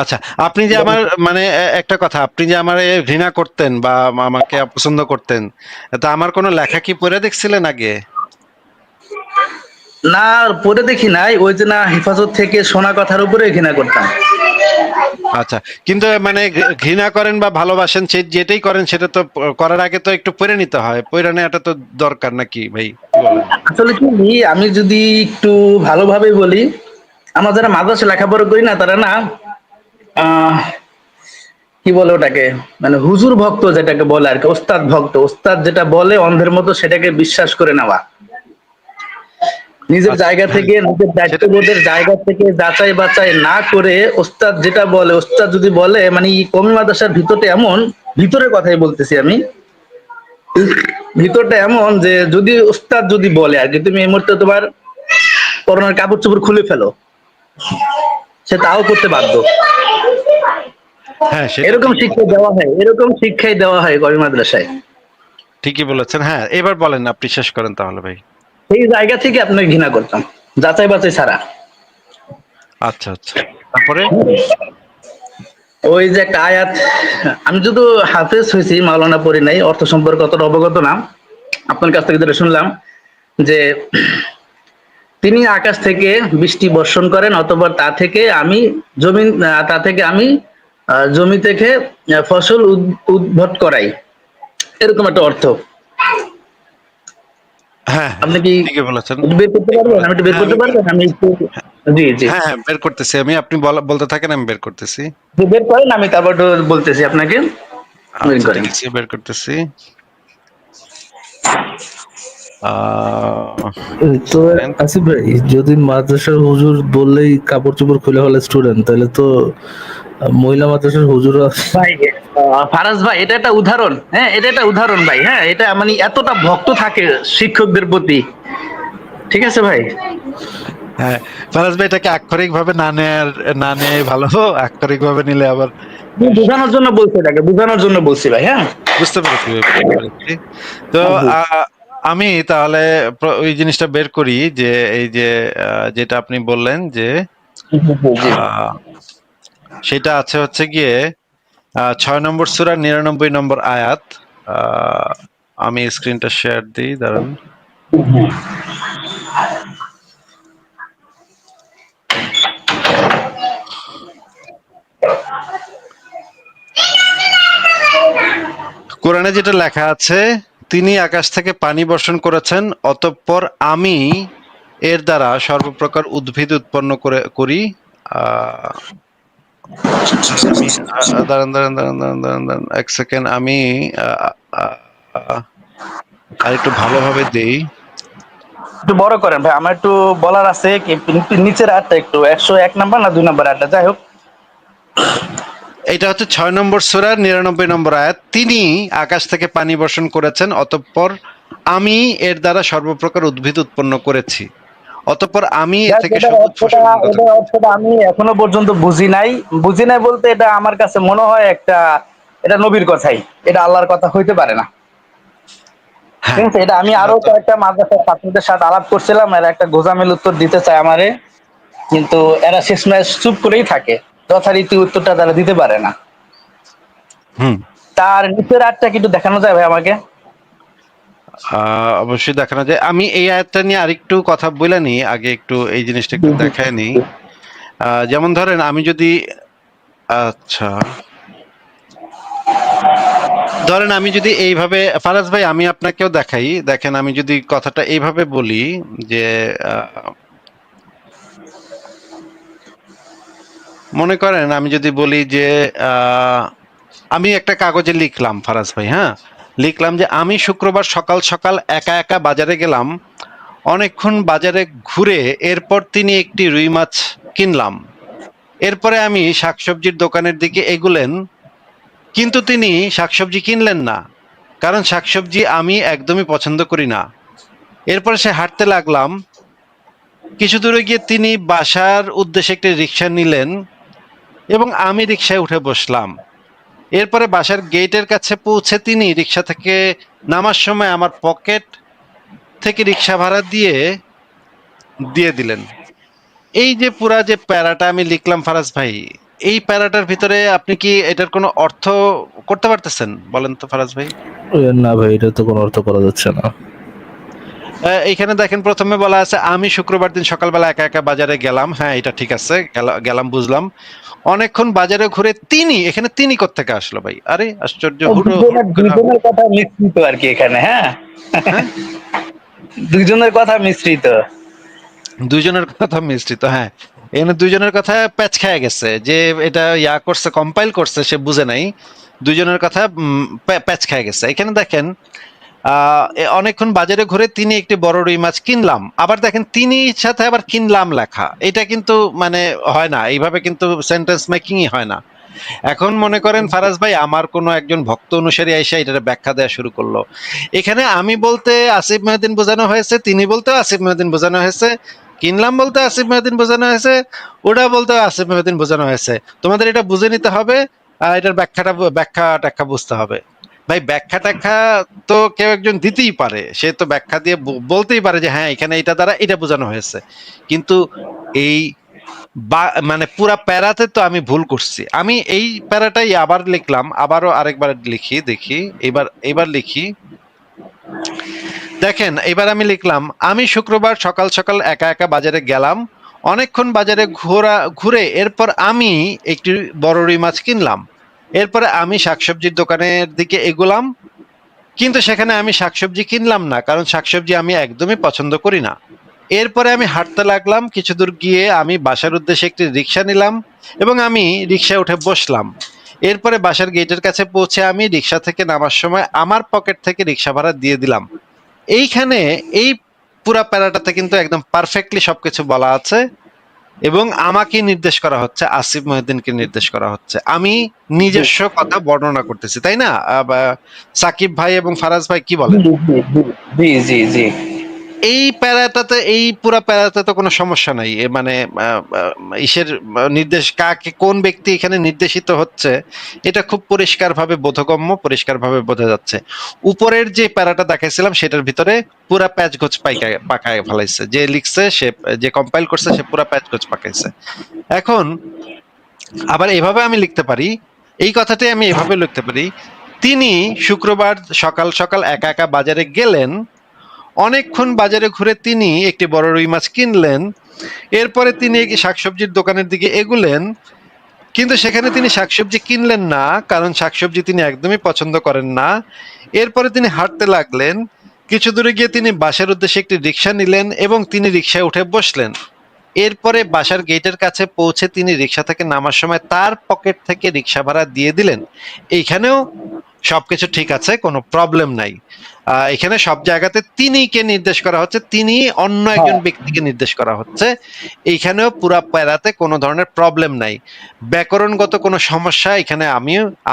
আচ্ছা, আপনি যে আমার মানে একটা কথা, আপনি যে আমার ঘৃণা করতেন বা আমাকে অপছন্দ করতেন, তা আমার কোনো লেখা কি পড়ে দেখছিলেন আগে? না পড়ে দেখি নাই, ওই যে না হেফাজত থেকে শোনা কথার উপরে ঘৃণা করতাম। আচ্ছা, কিন্তু মানে ঘৃণা করেন বা ভালোবাসেন, সে যেটাই করেন সেটা তো করার আগে তো একটু পড়ে নিতে হয়, পড়ে নেওয়াটা তো দরকার নাকি ভাই, কি বলেন? আসলে কি, আমি যদি একটু ভালোভাবে বলি, আমরা যারা মাদ্রাসা লেখাপড়া করি না তারা না আহ কি বলে ওটাকে, মানে হুজুর ভক্ত যেটাকে বলে আর কি, ওস্তাদ ভক্ত, ওস্তাদ যেটা বলে অন্ধের মতো সেটাকে বিশ্বাস করে নেওয়া। নিজের আচ্ছা, জায়গা হ্যাঁ, থেকে, নিজের সেটা দায়িত্ববোধের জায়গা থেকে যাচাই বাছাই না করে ওস্তাদ যেটা বলে, ওস্তাদ যদি বলে, মানে এই কওমি মাদ্রাসার ভিতরটা এমন, ভিতরের কথাই বলতেছি আমি, ভিতরটা এমন যে যদি ওস্তাদ যদি বলে আর কি, তুমি এই মুহূর্তে তোমার পরনের কাপড় চোপড় খুলে ফেলো, সে তাও করতে বাধ্য। হ্যাঁ, সেটা এরকম ঠিকই শিক্ষা বলেছেন। দেওয়া হয়, এরকম শিক্ষাই দেওয়া হয় কওমি মাদ্রাসায়। ঠিকই বলেছেন। হ্যাঁ, এবার বলেন, আপনি শেষ করেন তাহলে ভাই। সেই জায়গা থেকে আপনাকে ঘৃণা করতাম, যাচাই বাছাই ছাড়া। আচ্ছা, আচ্ছা, তারপরে? ওই যে একটা আয়াত, আমি যদি হাফেজ হয়েছি, মাওলানা পড়ি নাই, অর্থ সম্পর্কে অতটা অবগত না, আপনার কাছ থেকে যেটা শুনলাম যে তিনি আকাশ থেকে বৃষ্টি বর্ষণ করেন, অতঃপর তা থেকে আমি জমি থেকে ফসল উদ্ভট করাই, এরকম একটা অর্থ। হ্যাঁ, হ্যাঁ, আপনি কি ঠিকই বলেছেন, বের করতে ঠিকই পারবেন? আমি বলেছেন। একটু বের হ্যাঁ, করতে পারবেন? আমি একটু, জি জি, হ্যাঁ, হ্যাঁ, বের করতেছি আমি, আপনি বলতে থাকেন, আমি বের করতেছি। বের করেন, আমি তারপর একটু বলতেছি আপনাকে, বের আচ্ছা, করেন। ঠিক আছে, বের করতেছি। আহ তো second। আসিফ ভাই, যদি মাদ্রাসার হুজুর বললেই কাপড় চোপড় খুলে ফেলে স্টুডেন্ট, তাহলে তো মহিলা মাদ্রাসার হুজুর ভাই, ফারাজ ভাই, এটা একটা উদাহরণ, হ্যাঁ, এটা একটা উদাহরণ ভাই, হ্যাঁ, এটা মানে এতটা ভক্ত থাকে শিক্ষকদের প্রতি, ঠিক আছে ভাই। হ্যাঁ, ফারাজ ভাই, এটাকে আক্ষরিক ভাবে না নেয় ভালো, আক্ষরিক ভাবে নিলে আবার বোঝানোর জন্য বলছি, এটাকে বোঝানোর জন্য বলছি ভাই, হ্যাঁ। বুঝতে পেরেছি ভাই, বুঝতে পেরেছি। তো আমি তাহলে ওই জিনিসটা বের করি যে এই যে যেটা আপনি বললেন যে জি, আহ, সেটা আছে হচ্ছে গিয়ে 6 নম্বর সূরা 99 নম্বর আয়াত। আহ, আমি স্ক্রিনটা শেয়ার দিই, দাঁড়ান। কোরআনে যেটা লেখা আছে, তিনি আকাশ থেকে পানি বর্ষণ করেছেন, অতঃপর আমি এর দ্বারা সর্বপ্রকার উদ্ভিদ উৎপন্ন করি। আহ, আমি দাঁড়ান, এক সেকেন্ড, আমি আহ, আহ, আহ, আর একটু ভালোভাবে দেই। একটু বড় করেন ভাই, আমার একটু বলার আছে কি, নিচের আটটা একটু 101 নাম্বার না 2 নাম্বার আটটা, যাই হোক। এটা হচ্ছে 6 নম্বর সূরার 99 নম্বর আয়াত। তিনি আকাশ থেকে পানি বর্ষণ করেছেন, অতঃপর আমি এর দ্বারা সর্বপ্রকার উদ্ভিদ উৎপন্ন করেছি, অতঃপর আমি এ থেকে এটার সবুজ অর্থটা, ফসল উৎপাদন এটার করেছি। অর্থটা আমি এখনো পর্যন্ত বুঝি নাই বলতে, এটা আমার কাছে মনে হয় একটা, এটা নবীর কথাই, এটা আল্লাহর কথা হইতে পারে না, ঠিক হ্যাঁ, আছে। এটা আমি সেটা আরো তো কয়েকটা মাদ্রাসার ছাত্রদের সাথে আলাপ করছিলাম, এরা একটা গোজামিল উত্তর দিতে চায় আমারে, কিন্তু এরা শেষমেশ চুপ করেই থাকে, যথারীতি উত্তরটা তারা দিতে পারে না। হুম। তার নিচের আটটা কি একটু দেখানো যায় ভাই আমাকে? অবশ্যই দেখানো যায়। আমি এই আয়াতটা নিয়ে আরেকটু কথা বলে নিই, আগে একটু এই জিনিসটা একটু দেখায় নিই। যেমন ধরেন আমি যদি, আচ্ছা, ধরেন আমি যদি এইভাবে, ফারাজ ভাই আমি আপনাকেও দেখাই, দেখেন আমি যদি কথাটা এইভাবে বলি যে মনে করেন আমি যদি বলি যে আমি একটা কাগজে লিখলাম, ফারাজ ভাই, হ্যাঁ, লিখলাম যে আমি শুক্রবার সকাল সকাল একা একা বাজারে গেলাম, অনেকক্ষণ বাজারে ঘুরে এরপর তিনি একটি রুই মাছ কিনলাম, এরপরে আমি শাকসবজির দোকানের দিকে এগুলেন, কিন্তু তিনি শাকসবজি কিনলেন না, কারণ শাকসবজি আমি একদমই পছন্দ করি না। এরপরে সে হাঁটতে লাগলাম, কিছু দূরে গিয়ে তিনি বাসার উদ্দেশ্যে একটি রিক্সা নিলেন এবং আমি রিক্সায় উঠে বসলাম। এরপরে বাসার গেটের কাছে পৌঁছে তিনি রিক্সা থেকে নামার সময় আমার পকেট থেকে রিক্সা ভাড়া দিয়ে দিলেন। এই যে পুরা যে প্যারাটা আমি লিখলাম ফারাজ ভাই, এই প্যারাটার ভিতরে আপনি কি এটার কোনো অর্থ করতে পারতেছেন? বলেন তো ফারাজ ভাই। না ভাই, এটা তো কোনো অর্থ করা যাচ্ছে না। এইখানে দেখেন প্রথমে বলা আছে আমি শুক্রবার দিন সকালবেলা একা একা বাজারে গেলাম। হ্যাঁ, এটা ঠিক আছে, গেলাম বুঝলাম। অনেকক্ষণ বাজারে ঘুরে তিনি, এখানে তিনি কোত্থেকে আসলো ভাই? আরে আশ্চর্য, হুট হুট করে। দুইজনের কথা মিশ্রিত আর কি এখানে, হ্যাঁ। হ্যাঁ, দুইজনের কথা মিশ্রিত। দুইজনের কথা মিশ্রিত, হ্যাঁ। এখানে দুইজনের কথা প্যাচ খেয়ে গেছে, যে এটা করছে, কম্পাইল করছে, সে বুঝে নাই। দুইজনের কথা প্যাচ খেয়ে গেছে। এখানে দেখেন অনেকক্ষণ বাজারে ঘুরে তিনি একটি বড় রুই মাছ কিনলাম, আবার দেখেন তিনি সাথে আবার কিনলাম লেখা, এটা কিন্তু মানে হয় না এইভাবে, কিন্তু সেন্টেন্স মেকিংই হয় না। এখন মনে করেন ফারাজ ভাই আমার কোনো একজন ভক্ত অনুসারী এসে এটার ব্যাখ্যা দেওয়া শুরু করলো। এখানে আমি বলতে আসিফ মেহেদিন বোঝানো হয়েছে, তিনি বলতেও আসিফ মেহেদিন বোঝানো হয়েছে, কিনলাম বলতে আসিফ মেহেদিন বোঝানো হয়েছে, ওটা বলতেও আসিফ মেহেদিন বোঝানো হয়েছে। তোমাদের এটা বুঝে নিতে হবে, এটার ব্যাখ্যা ট্যাখ্যা বুঝতে হবে। ভাই ব্যাখ্যা ট্যাখ্যা তো কেউ একজন দিতেই পারে, সে তো ব্যাখ্যা দিয়ে বলতেই পারে যে হ্যাঁ এখানে এটা দ্বারা এটা বোঝানো হয়েছে। কিন্তু এই মানে পুরা প্যারাতে তো আমি ভুল করছি। আমি এই প্যারাটাই আবার লিখলাম, আবারও আরেকবার লিখি, দেখি এবার লিখি। দেখেন এবার আমি লিখলাম আমি শুক্রবার সকাল সকাল একা একা বাজারে গেলাম, অনেকক্ষণ বাজারে ঘুরে এরপর আমি একটি বড় রুই মাছ কিনলাম। এরপরে আমি শাকসবজির দোকানের দিকে এগোলাম, কিন্তু সেখানে আমি শাকসবজি কিনলাম না, কারণ শাকসবজি আমি একদমই পছন্দ করি না। এরপরে আমি হাঁটতে লাগলাম, কিছু দূর গিয়ে আমি বাসার উদ্দেশ্যে একটি রিক্সা নিলাম এবং আমি রিক্সায় উঠে বসলাম। এরপরে বাসার গেটের কাছে পৌঁছে আমি রিক্সা থেকে নামার সময় আমার পকেট থেকে রিক্সা ভাড়া দিয়ে দিলাম। এইখানে এই পুরা প্যারাটাতে কিন্তু একদম পারফেক্টলি সবকিছু বলা আছে এবং আমাকে নির্দেশ করা হচ্ছে, আসিফ মহিউদ্দিনকে নির্দেশ করা হচ্ছে। আমি নিজস্ব কথা বর্ণনা করতেছি, তাই না? সাকিব ভাই এবং ফারাজ ভাই কি বলেন? জি জি জি। এই প্যারাটাতে, এই পুরা প্যারাতে তো কোনো সমস্যা নাই। মানে ইসের নির্দেশ, কাকে কোন ব্যক্তি এখানে নির্দেশিত হচ্ছে এটা খুব পরিষ্কারভাবে বোধগম্য, পরিষ্কারভাবে বোঝা যাচ্ছে। উপরের যে প্যারাটা দেখাইছিলাম সেটার ভিতরে পুরা প্যাচগোছ পাকায় ফেলাইছে, যে লিখছে সে, যে কম্পাইল করছে সে পুরা প্যাচগোছ পাকাইছে। এখন আবার এভাবে আমি লিখতে পারি, এই কথাটাই আমি এভাবে লিখতে পারি, তিনি শুক্রবার সকাল সকাল একা একা বাজারে গেলেন, অনেকক্ষণ বাজারে ঘুরে তিনি একটি বড় রুই মাছ কিনলেন। এরপরে তিনি শাকসবজির দোকানের দিকে এগুলেন, কিন্তু সেখানে তিনি শাকসবজি কিনলেন না, কারণ শাকসবজি তিনি একদমই পছন্দ করেন না। এরপরে তিনি হাঁটতে লাগলেন, কিছু দূরে গিয়ে তিনি বাসার উদ্দেশ্যে একটি রিক্সা নিলেন এবং তিনি রিক্সায় উঠে বসলেন। এরপরে বাসার গেটের কাছে পৌঁছে তিনি রিক্সা থেকে নামার সময় তার পকেট থেকে রিক্সা ভাড়া দিয়ে দিলেন। এইখানেও সবকিছু ঠিক আছে, কোনো প্রবলেম নাই। এখানে সব জায়গাতে তিনি কে নির্দেশ করা হচ্ছে, তিনি অন্য একজন ব্যক্তিকে নির্দেশ করা হচ্ছে। এইখানেও পুরা প্যারাতে কোনো ধরনের প্রবলেম নাই, ব্যাকরণগত কোনো সমস্যা এখানে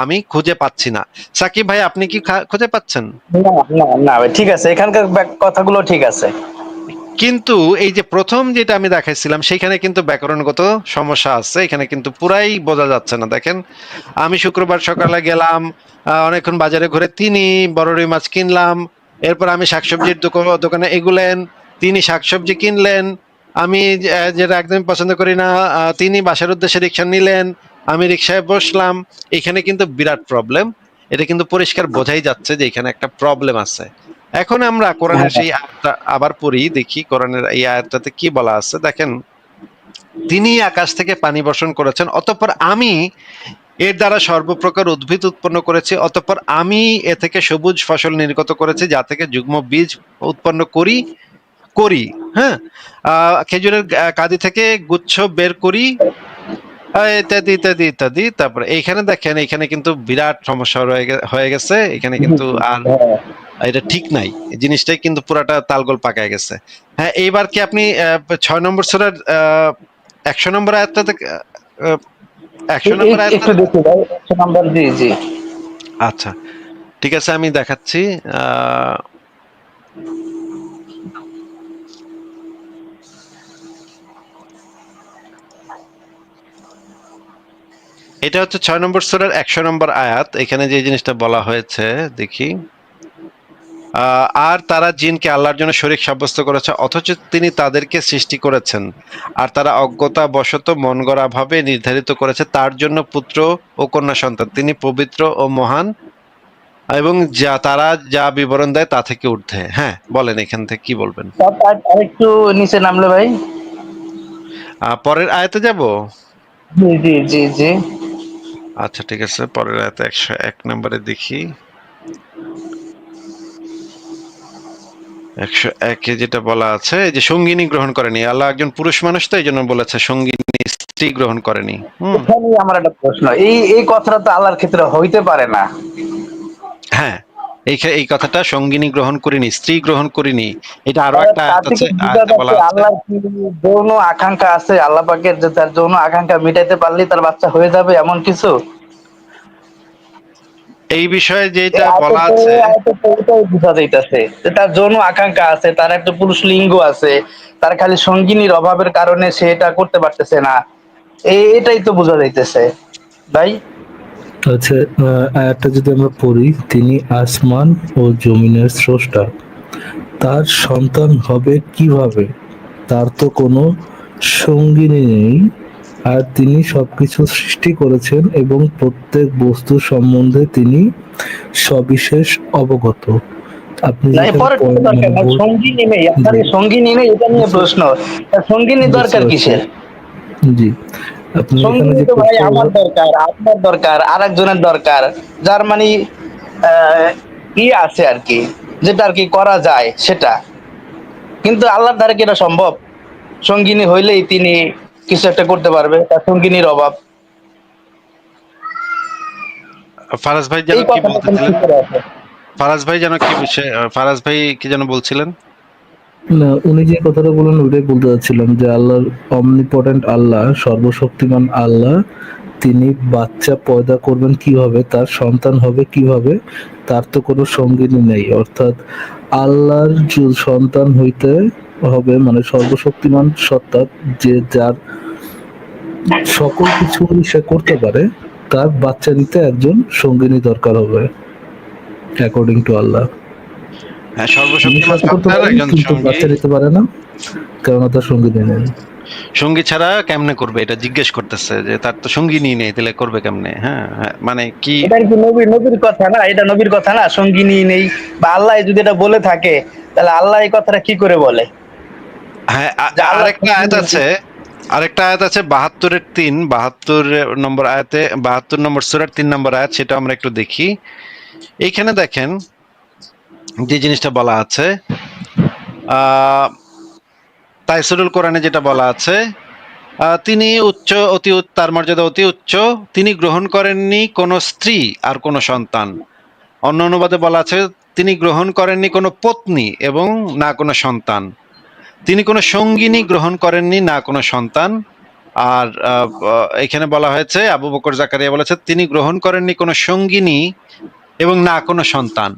আমি খুঁজে পাচ্ছি না। সাকিব ভাই আপনি কি খুঁজে পাচ্ছেন? না না না ভাই, ঠিক আছে, এখানকার কথাগুলো ঠিক আছে। কিন্তু এই যে প্রথম যেটা আমি দেখাইছিলাম সেখানে কিন্তু ব্যাকরণগত সমস্যা আছে, এখানে কিন্তু পুরাই বোঝা যাচ্ছে না। দেখেন আমি শুক্রবার সকালে গেলাম, অনেকক্ষণ বাজারে ঘুরে তিনি বড় রুই মাছ কিনলাম, এরপর আমি শাকসবজির দোকানে এগুলেন, তিনি শাকসবজি কিনলেন, আমি যেটা একদমই পছন্দ করি না, তিনি বাসার উদ্দেশ্যে রিক্সা নিলেন, আমি রিক্সায় বসলাম। এখানে কিন্তু বিরাট প্রবলেম, এটা কিন্তু পরিষ্কার বোঝাই যাচ্ছে যে এখানে একটা প্রবলেম আছে। এখন আমরা কোরআনের সেই আয়াতটা আবার পড়ি, দেখি কোরআনের এই আয়াতটাতে কি বলা আছে। দেখেন তিনি আকাশ থেকে পানি বর্ষণ করেছেন, অতঃপর আমি এর দ্বারা সর্বপ্রকার উদ্ভিদ উৎপন্ন করেছি, অতঃপর আমি এ থেকে সবুজ ফসল নির্গত করেছি, যা থেকে যুগ্ম বীজ উৎপন্ন করি। হ্যাঁ, খেজুরের কাঁদি থেকে গুচ্ছ বের করি, ইত্যাদি ইত্যাদি ইত্যাদি। তারপরে এইখানে দেখেন, এখানে কিন্তু বিরাট সমস্যা হয়ে গেছে, এখানে কিন্তু আর এটা ঠিক নাই, এই জিনিসটাই কিন্তু পুরাটা তালগোল পাকায় গেছে। হ্যাঁ, এইবার কি আপনি 6 নম্বর সূরার 100 নম্বর আয়াতটাতে, 100 নম্বর আয়াতটা, একটু দেখি ভাই, 100 নম্বর, জি জি। আচ্ছা ঠিক আছে আমি দেখাচ্ছি। আহ এটা হচ্ছে 6 নম্বর সূরার 100 নম্বর আয়াত। এখানে যে জিনিসটা বলা হয়েছে দেখি, আর তারা জিনকে আল্লাহর জন্য শরীক সাব্যস্ত করেছে, অথচ তিনি তাদেরকে সৃষ্টি করেছেন, আর তারা অজ্ঞতা বশত মন গড়া ভাবে নির্ধারিত করেছে তার জন্য পুত্র ও কন্যা সন্তান। তিনি পবিত্র ও মহান, এবং তারা যা বিবরণ দেয় তা থেকে ঊর্ধ্বে। হ্যাঁ, বলেন এখান থেকে কি বলবেন? আরেকটু নিচে নামলে ভাই। পরের আয়াতে যাব। জি জি জি জি। আচ্ছা ঠিক আছে, পরের আয়াতে 101 নম্বরে দেখি। 101-এ যেটা বলা আছে, এই যে সঙ্গিনী গ্রহণ করেনি। আল্লাহ একজন পুরুষ মানুষ, তো এই জন্য বলেছে সঙ্গিনী স্ত্রী গ্রহণ করেনি। এখানেই আমার একটা প্রশ্ন, এই কথাটা তো আল্লাহর ক্ষেত্রে হইতে পারে না। হ্যাঁ, এই কথাটা সঙ্গিনী গ্রহণ করিনি, স্ত্রী গ্রহণ করিনি, এটা আরো একটা তার আয়াত থেকে আছে, বোঝা আয়াতে বলা যাচ্ছে আছে। আল্লাহর কি যৌন আকাঙ্ক্ষা আছে, আল্লাহ পাকের যে তার যৌন আকাঙ্ক্ষা মিটাইতে পারলেই তার বাচ্চা হয়ে যাবে এমন কিছু। এই বিষয়ে এই যেটা বলা আয়াতে আছে, এটাই বোঝা যাইতেছে যে তার যৌন আকাঙ্ক্ষা আছে, তার একটা পুরুষ লিঙ্গ আছে, তার খালি সঙ্গিনীর অভাবের কারণে সে এটা করতে পারতেছে না। এটাই তো বোঝা যাইতেছে ভাই। আচ্ছা, আয়াতটা যদি আমরা পড়ি, তিনি আসমান ও জমিনের স্রষ্টা, তার সন্তান হবে কিভাবে? তার তো কোনো সঙ্গিনী নেই, আর তিনি সবকিছু সৃষ্টি করেছেন এবং প্রত্যেক বস্তু সম্বন্ধে তিনি সবিশেষ অবগত। আপনি না, যেখানে পরের তো দরকার নাই, সঙ্গিনী নেই, আপনার জি, সঙ্গিনী নেই এটা নিয়ে প্রশ্ন। তার সঙ্গিনী বুঝতে দরকার পারছি। কিসের? জি, আপনি এখানে সঙ্গিনী যে তো ভাই কথাটা আমার দরকার, আপনার দরকার, আরেকজনের দরকার, যার মানে ই আছে আর কি, যেটা আর কি করা যায় সেটা। কিন্তু আল্লাহর দ্বারা কি এটা সম্ভব? সঙ্গিনী হইলেই তিনি কিছু একটা করতে পারবে, তার সঙ্গিনীর অভাব। ফারাজ ভাই যেন এই কি কথাটা কোন বলতেছিলেন, সূত্রে আছে? ফারাজ ভাই যেন কি বিষয়, ফারাজ ভাই কি যেন বলছিলেন? না, উনি যে কথাটা বললেন ওইটাই বলতে চাচ্ছিলাম যে আল্লাহর অমনিপটেন্ট আল্লাহ, সর্বশক্তিমান আল্লাহ, তিনি বাচ্চা পয়দা করবেন কিভাবে, তার সন্তান হবে কিভাবে, তার তো কোনো সঙ্গিনী নেই। অর্থাৎ আল্লাহর সন্তান হইতে হবে মানে সর্বশক্তিমান সত্তা, যে যার সকল কিছু সে করতে পারে, তার বাচ্চা নিতে একজন সঙ্গিনী দরকার হবে অ্যাকর্ডিং টু আল্লাহ। হ্যাঁ, তিনি সর্বশক্তিমান সব করতে সত্তার পারেন একজন কিন্তু সঙ্গী। বাচ্চা নিতে পারে না, কেননা তার সঙ্গিনী নেই। সঙ্গী ছাড়া কেমনে করবে, এটা জিজ্ঞেস করতেছে যে তার তো সঙ্গিনী নেই, তাহলে করবে কেমনে? হ্যাঁ হ্যাঁ, মানে কি? এটা কি নবীর কথা না? এটা নবীর কথা না? সঙ্গিনী নেই বা আল্লাহ যদি এটা বলে থাকে, তাহলে আল্লাহ এই কথাটা কি করে বলে হ্যাঁ, যে আল্লাহ আরেকটা আয়াত সঙ্গিনী নেই? আছে, আরেকটা আয়াত আছে 72-এর 3, 72 নম্বর আয়াতে, 72 নম্বর সূরার 3 নম্বর আয়াত, সেটা আমরা একটু দেখি। এইখানে দেখেন যে জিনিসটা বলা আছে, আহ তাইসুরুল কোরআনে যেটা বলা আছে, তিনি তার মর্যাদা অতি উচ্চ, তিনি গ্রহণ করেননি কোনো স্ত্রী আর কোনো সন্তান। অন্য অনুবাদে বলা আছে, তিনি গ্রহণ করেননি কোনো পত্নী এবং না কোনো সন্তান। তিনি কোনো সঙ্গিনী গ্রহণ করেননি, না কোনো সন্তান। আর এখানে বলা হয়েছে, আবু বকর জাকারিয়া বলেছে, তিনি গ্রহণ করেননি কোনো সঙ্গিনী এবং না কোনো সন্তান।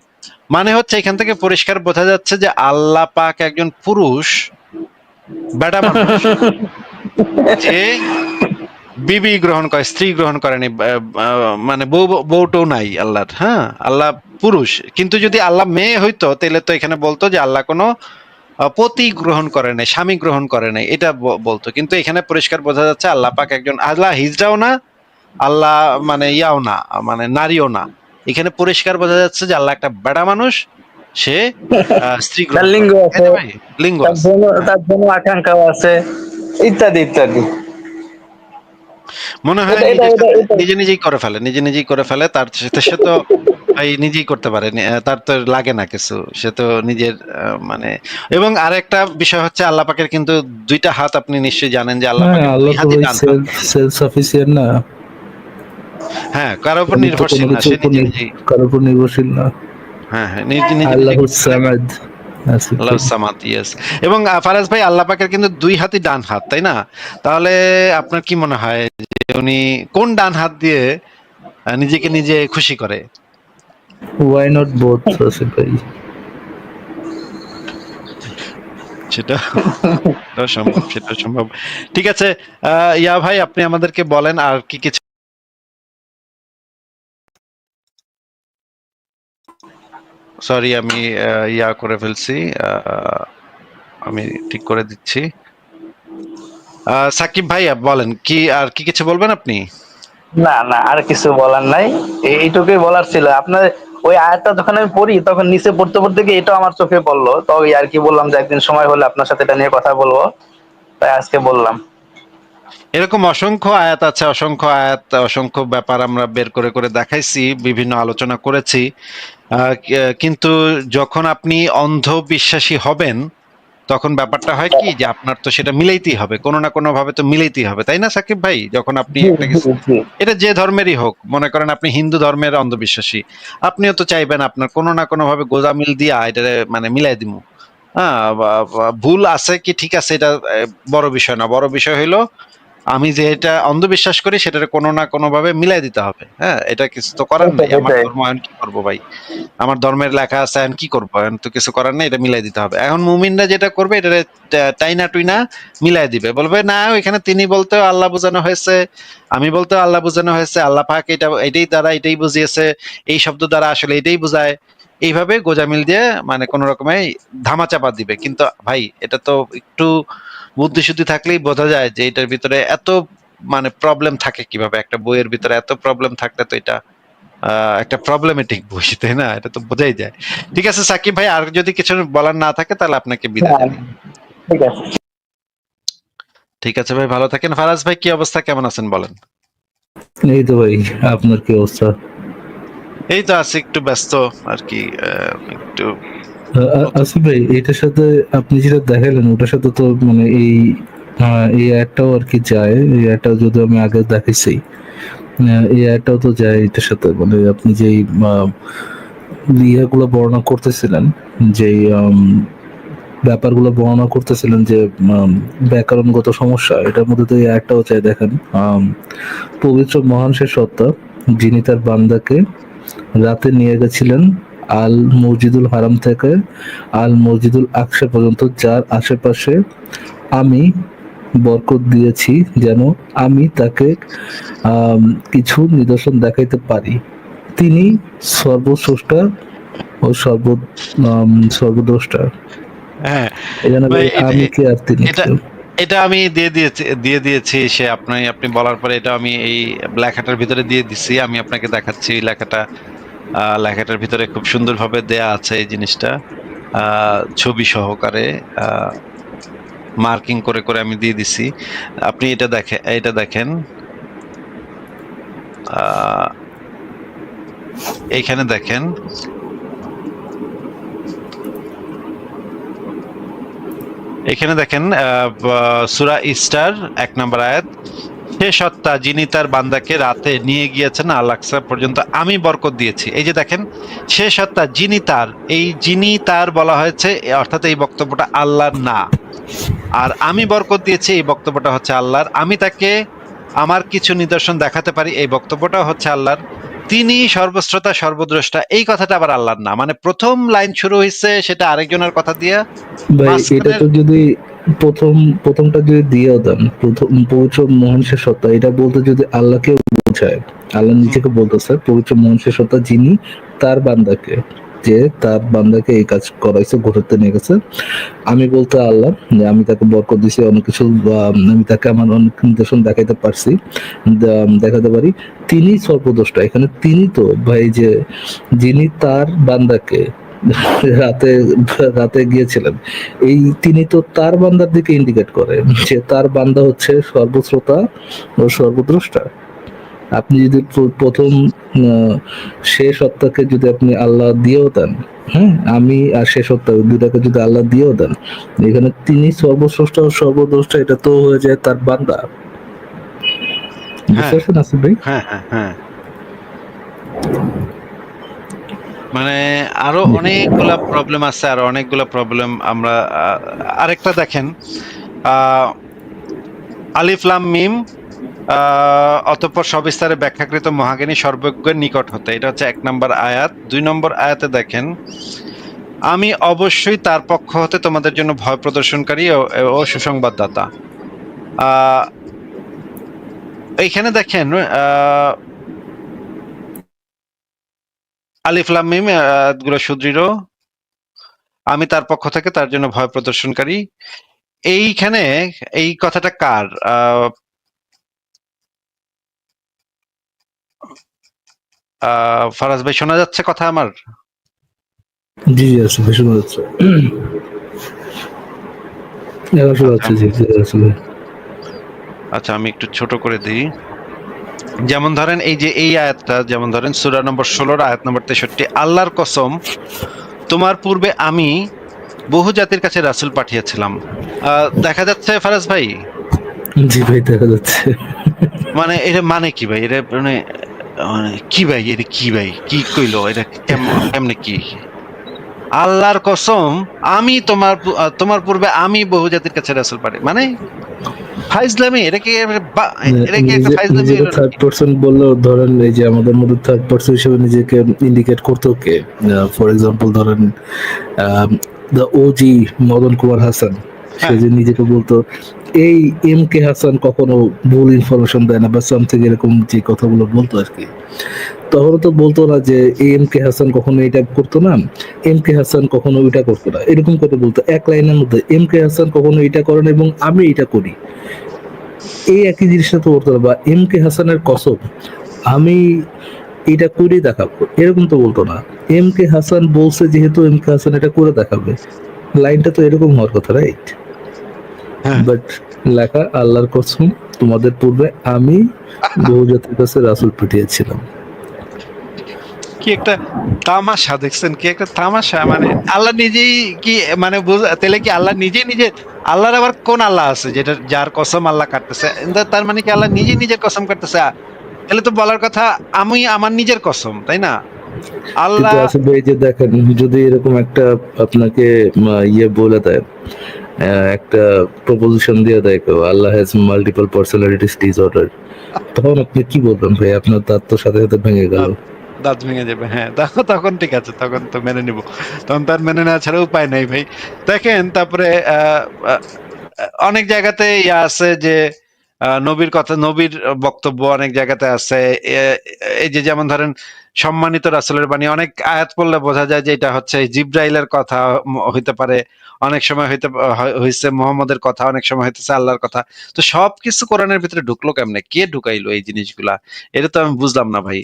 মানে হচ্ছে এখান থেকে পরিষ্কার বোঝা যাচ্ছে যে আল্লাহ পাক একজন পুরুষ বেটা মানুষ, যে বিবি গ্রহণ করে, স্ত্রী গ্রহণ করেনি, মানে বউটও নাই আল্লাহর। হ্যাঁ, আল্লাহ পুরুষ, কিন্তু যদি আল্লাহ মেয়ে হইতো তাহলে তো এখানে বলতো যে আল্লাহ কোনো পতি গ্রহণ করে নাই, স্বামী গ্রহণ করে নাই, এটা বলতো। কিন্তু এখানে পরিষ্কার বোঝা যাচ্ছে আল্লাহ পাক একজন, আল্লাহ হিজড়াও না, আল্লাহ মানে ইয়াও না, মানে নারীও না। এখানে পরিষ্কার বোঝা যাচ্ছে যে আল্লাহ একটা বেড়া মানুষ, সে স্ত্রী তার গ্রহণ করে। লিঙ্গ এই আছে, যে ভাই, লিঙ্গ আছে। হ্যাঁ, তার যৌন আকাঙ্ক্ষাও আছে, ইত্যাদি ইত্যাদি। মনে হয় এটা এটা নিজের এটা সাথে এটা নিজে নিজেই করে ফেলে, নিজে নিজেই করে ফেলে, তার সাথে সে তো ভাই নিজেই করতে পারে, তার তো লাগে না কিছু, সে তো নিজের মানে। এবং আরেকটা বিষয় হচ্ছে আল্লাহ পাকের কিন্তু 2টা হাত, আপনি নিশ্চয়ই জানেন যে আল্লাহ হ্যাঁ, পাকের আল্লাহ 2 তো হাতই ভাই ডান হাত। সেলফ সাফিসিয়েন্ট না, হ্যাঁ, কারোর উপর উনি তো কোনো নির্ভরশীল না, কিছুর সে উপর নিজে নিজেই। কারোর উপর নির্ভরশীল না। হ্যাঁ হ্যাঁ, নিজে নিজে নিজে আল্লাহ করতে পারে। সামাদ আসিফ আল্লাহ ভাই। সামাদ, ইয়েস। এবং ফারাজ ভাই, আল্লাহ পাকের কিন্তু 2 হাতই ডান হাত, তাই না? তাহলে আপনার কি মনে হয় যে উনি কোন ডান হাত দিয়ে নিজেকে নিজে খুশি করে? ওয়াই নট বোথ আসিফ ভাই? সেটা সেটাও সম্ভব, সেটাও সম্ভব। ঠিক আছে, ইয়া ভাই, আপনি আমাদেরকে বলেন আর কি কিছু। সরি, আমি ইয়া করে ফেলছি, আমি ঠিক করে দিচ্ছি। সাকিব ভাই বলেন, কি আর কি কিছু বলবেন আপনি? না না, আর কিছু বলার নাই, এইটুকুই বলার ছিল আপনার। ওই আয়াতটা যখন আমি পড়ি তখন নিচে পড়তে পড়তে গিয়ে এটাও আমার চোখে পড়লো, তো ওই আর কি বললাম যে একদিন সময় হলে আপনার সাথে এটা নিয়ে কথা বলবো, তাই আজকে বললাম। এরকম অসংখ্য আয়াত আছে, অসংখ্য আয়াত, অসংখ্য ব্যাপার আমরা বের করে করে দেখাইছি, বিভিন্ন আলোচনা করেছি। কিন্তু যখন আপনি অন্ধ বিশ্বাসী হবেন তখন ব্যাপারটা হয় কি যে আপনার তো সেটা মিলাইতেই হবে, কোনো না কোনো ভাবে তো মিলাইতেই হবে, তাই না সাকিব ভাই? যখন আপনি জি একটা জি কিছু, জি। এটা যে ধর্মেরই হোক, মনে করেন আপনি হিন্দু ধর্মের অন্ধবিশ্বাসী, আপনিও তো চাইবেন আপনার কোনো না কোনো ভাবে গোজামিল দিয়া এটা মানে মিলাই দিমু। হ্যাঁ, ভুল আছে কি ঠিক আছে এটা বড় বিষয় না, বড় বিষয় হইলো আমি যে এটা অন্ধবিশ্বাস করি সেটা কোনো না কোনো ভাবে মিলাই দিতে হবে। হ্যাঁ, এটা কিছু তো করার নাই, আমার এটাই। ধর্ম এখন কি করবো ভাই, আমার ধর্মের লেখা আছে, এখন কি করবো, এখন তো কিছু করার নেই, এটা মিলাই দিতে হবে। এখন মুমিনরা যেটা করবে এটা টাইনা টুইনা মিলাই দিবে, বলবে না ওইখানে তিনি বলতেও আল্লাহ বোঝানো হয়েছে, আমি বলতেও আল্লাহ বোঝানো হয়েছে, আল্লাহ পাক এটা এটাই দ্বারা এটাই বুঝিয়েছে, এই শব্দ দ্বারা আসলে এটাই বোঝায়, এইভাবে গোজামিল দিয়ে মানে কোন রকমে ধামাচাপা দিবে। কিন্তু ভাই এটা তো একটু বুদ্ধি শুদ্ধি থাকলেই বোঝা যায় যে এটার ভিতরে এত মানে প্রবলেম থাকে কিভাবে, একটা বইয়ের ভিতরে এত প্রবলেম থাকলে তো এটা একটা প্রবলেমেটিক বই, তাই না? এটা তো বোঝাই যায়। ঠিক আছে সাকিব ভাই, আর যদি কিছু বলার না থাকে তাহলে আপনাকে বিদায় হ্যাঁ, জানাই। ঠিক আছে। ঠিক আছে ভাই, ভালো থাকেন। ফারাজ ভাই কি অবস্থা, কেমন আছেন বলেন? এই তো ভাই, আপনার কি অবস্থা? এই তো আছি একটু ব্যস্ত আর কি, একটু নতুন। আসিফ ভাই, এটার সাথে আপনি যেটা দেখালেন ওটার সাথে তো মানে এই একটাও আর কি যায়, এই একটাও যদি আমি আগে দেখাইছি, এই একটাও তো যায় এটার সাথে, মানে আপনি যেই ইয়েগুলো বর্ণনা করতেছিলেন, যেই ব্যাপারগুলো বর্ণনা করতেছিলেন যে ব্যাকরণগত সমস্যা, এটার মধ্যে তো এই একটাও চাই। দেখেন, পবিত্র মহান সে সত্তা যিনি তার বান্দাকে রাতে নিয়ে গেছিলেন আল মসজিদুল হারাম থেকে আল মসজিদুল আকসা পর্যন্ত, যার আশেপাশে আমি বরকত দিয়েছি যেন আমি তাকে কিছু নিদর্শন দেখাইতে পারি। তিনি সর্বস্রষ্টা ও সর্বদ্রষ্টা। হ্যাঁ এখানে ভাই, ভাই আমি কে আর তিনি এটা কে? এটা আমি দিয়ে দিয়েছি সে আপনি বলার পরে এটা আমি এই লেখাটার ভিতরে দিয়ে দিছি, আমি আপনাকে দেখাচ্ছি লেখাটা। লেখাটার ভিতরে খুব সুন্দরভাবে দেয়া আছে এই জিনিসটা, ছবি সহকারে মার্কিং করে করে আমি দিয়ে দিছি। আপনি এটা দেখেন, আহ, এইখানে দেখেন, এখানে দেখেন সূরা ইস্টার 1 নম্বর আয়াত, সে সত্তা যিনি তার বান্দাকে রাতে নিয়ে গিয়েছেন আল আকসা পর্যন্ত আমি বরকত দিয়েছি। এই যে দেখেন, সে সত্তা যিনি তার, এই যিনি তার বলা হয়েছে, অর্থাৎ এই বক্তব্যটা আল্লাহর না, আর আমি বরকত দিয়েছি এই বক্তব্যটা হচ্ছে আল্লাহর, আমি তাকে আমার কিছু নিদর্শন দেখাতে পারি এই বক্তব্যটা হচ্ছে আল্লাহর, তিনি সর্বশ্রোতা সর্বদ্রষ্টা এই কথাটা আবার আল্লাহর না। মানে প্রথম লাইন শুরু হয়েছে সেটা আরেকজনের কথা দিয়া, ভাই এটা মাঝখানের তো যদি প্রথমটা যদি দিয়েও দেন, প্রথম পবিত্র মহান সে সত্তা, এটা বলতে যদি আল্লাহকে বোঝায়, আল্লাহ হুম, নিজেকে বলতেছে পবিত্র মহান সে সত্তা যিনি তার বান্দাকে, যে তার বান্দাকে এই কাজ করাইছে, ঘটাতে নিয়ে গেছে। আমি বলতে আল্লাহ, যে আমি তাকে বরকত দিছি, অনেক কিছু আমি তাকে আমার অনেক নিদর্শন দেখাইতে পারছি, দেখাতে পারি। তিনি সর্বদ্রষ্টা, এখানে তিনি তো ভাই যে যিনি তার বান্দাকে রাতে রাতে গিয়েছিলেন, এই তিনি তো তার বান্দার দিকে ইন্ডিকেট করে যে তার বান্দা হচ্ছে সর্বশ্রোতা ও সর্বদ্রষ্টা। আপনি যদি প্রথম সে সত্তাকে যদি আপনি আল্লাহ দিয়েও দেন, হ্যাঁ, আমি আর সে সত্তা দুটাকে যদি আল্লাহ দিয়েও দেন, এখানে তিনি সর্বশ্রেষ্ঠ ও সর্বদ্রষ্টা, এটা তো হয়ে যায় তার বান্দা। বুঝতে হ্যাঁ পারছেন আসিফ ভাই? হ্যাঁ হ্যাঁ হ্যাঁ, মানে আরো অনেকগুলা প্রবলেম আছে, আরো অনেকগুলা প্রবলেম আমরা আরেকটা দেখেন, আহ আলিফ লাম মিম, অতঃপর সবিস্তারে ব্যাখ্যাকৃত মহাজ্ঞানী সর্বজ্ঞের নিকট হতে, এটা হচ্ছে 1 নম্বর আয়াত। 2 নম্বর আয়াতে দেখেন, আমি অবশ্যই তার পক্ষ হতে তোমাদের জন্য ভয় প্রদর্শনকারী ও সুসংবাদদাতা। আহ এইখানে দেখেন, আলিফ লাম মিম গুলো সুদৃঢ়, আমি তার পক্ষ থেকে তার জন্য ভয় প্রদর্শনকারী। এইখানে এই কথাটা কার? ফারাজ ভাই শোনা যাচ্ছে কথা আমার? জি জি আসলে শোনা যাচ্ছে। এবার শোনা যাচ্ছে, জি জি আসলে। আচ্ছা আমি একটু ছোট করে দিই। যেমন ধরেন এই যে এই আয়াতটা, যেমন ধরেন সূরা নম্বর 16 আয়াত নম্বর 63, আল্লাহর কসম তোমার পূর্বে আমি বহু জাতির কাছে রাসূল পাঠিয়েছিলাম। দেখা যাচ্ছে ফারাজ ভাই? জি ভাই দেখা যাচ্ছে। মানে এটা মানে কি ভাই? এটা মানে মানে কি ভাই? এটা কি ভাই? কি কইলো? এটা কেমনে কি? আল্লাহর কসম আমি তোমার পূর্বে আমি বহু জাতির কাছে রাসূল পাঠাই। মানে ফাইজলামি, এটা কি একটা ফাইজলামি নিজেকে হইলো থার্ড নাকি? পার্সন বললেও ধরেন এই যে আমাদের মধ্যে থার্ড পার্সন হিসেবে নিজেকে ইন্ডিকেট করতো কে? ফর এক্সাম্পল ধরেন দ্য ওজি মদন কুমার হাসান, সে হ্যাঁ, যে নিজেকে বলতো এই এম কে হাসান কখনো ভুল ইনফরমেশন দেয় না বা সামথিং, এরকম যে কথাগুলো বলতো আর কি, তখন তো বলতো না যে এম কে হাসান কখনো এটা করতো না, এম কে হাসান কখনো ওইটা করতো না, এরকম কথা বলতো এক লাইনের মধ্যে, এম কে হাসান কখনো এটা করে না এবং আমি এটা করি, এই একই জিনিসটা তো করতে হবে। বা এম কে হাসানের কসম আমি এটা করে দেখাবো, এরকম তো বলতো না। এম কে হাসান বলছে যেহেতু এম কে হাসান এটা করে দেখাবে, লাইনটা তো এরকম হওয়ার কথা, রাইট? হ্যাঁ। বাট লেখা আল্লাহর কসম তোমাদের পূর্বে আমি বহু জাতির কাছে রাসূল পাঠিয়েছিলাম। কি একটা তামাশা দেখছেন? কি একটা তামাশা! মানে আল্লাহ নিজেই কি মানে তাহলে কি আল্লাহ নিজে আল্লাহর আবার কোন আল্লাহ আছে যেটা যার কসম আল্লাহ কাটতেছে? তার মানে কি আল্লাহ নিজেই নিজের কসম কাটতেছে? তাহলে তো বলার কথা আমি আমার নিজের কসম, তাই না? কিন্তু আল্লাহ আসলে এই যে দেখেন, যদি এরকম একটা আপনাকে ইয়ে বলে দেয়, একটা প্রপোজিশন দিয়ে দেয় কেউ, আল্লাহ হ্যাজ মাল্টিপল পার্সোনালিটিস ডিসঅর্ডার, তখন আপনি কি বলবেন ভাই? আপনার দাঁত তো সাথে সাথে ভেঙে গেল। দাঁত দাঁত ভেঙে যাবে। হ্যাঁ, তখন ঠিক আছে, তখন তো মেনে নিব। তখন তার মেনে নেওয়া ছাড়া উপায় নাই ভাই। দেখেন তারপরে অনেক জায়গাতে ইয়া আছে যে নবীর কথা, নবীর বক্তব্য অনেক জায়গাতে আছে। এই যে যেমন ধরেন সম্মানিত রাসূলের বাণী, অনেক আয়াত পড়লে বোঝা যায় যে এটা হচ্ছে জিবরাইলের কথা হইতে পারে। অনেক সময় হইছে মুহাম্মদের কথা, অনেক সময় হইতেছে আল্লাহর কথা। তো সবকিছু কোরআনের ভিতরে ঢুকলো কেমনে? কে ঢুকাইলো এই জিনিসগুলা? এটা তো আমি বুঝলাম না ভাই।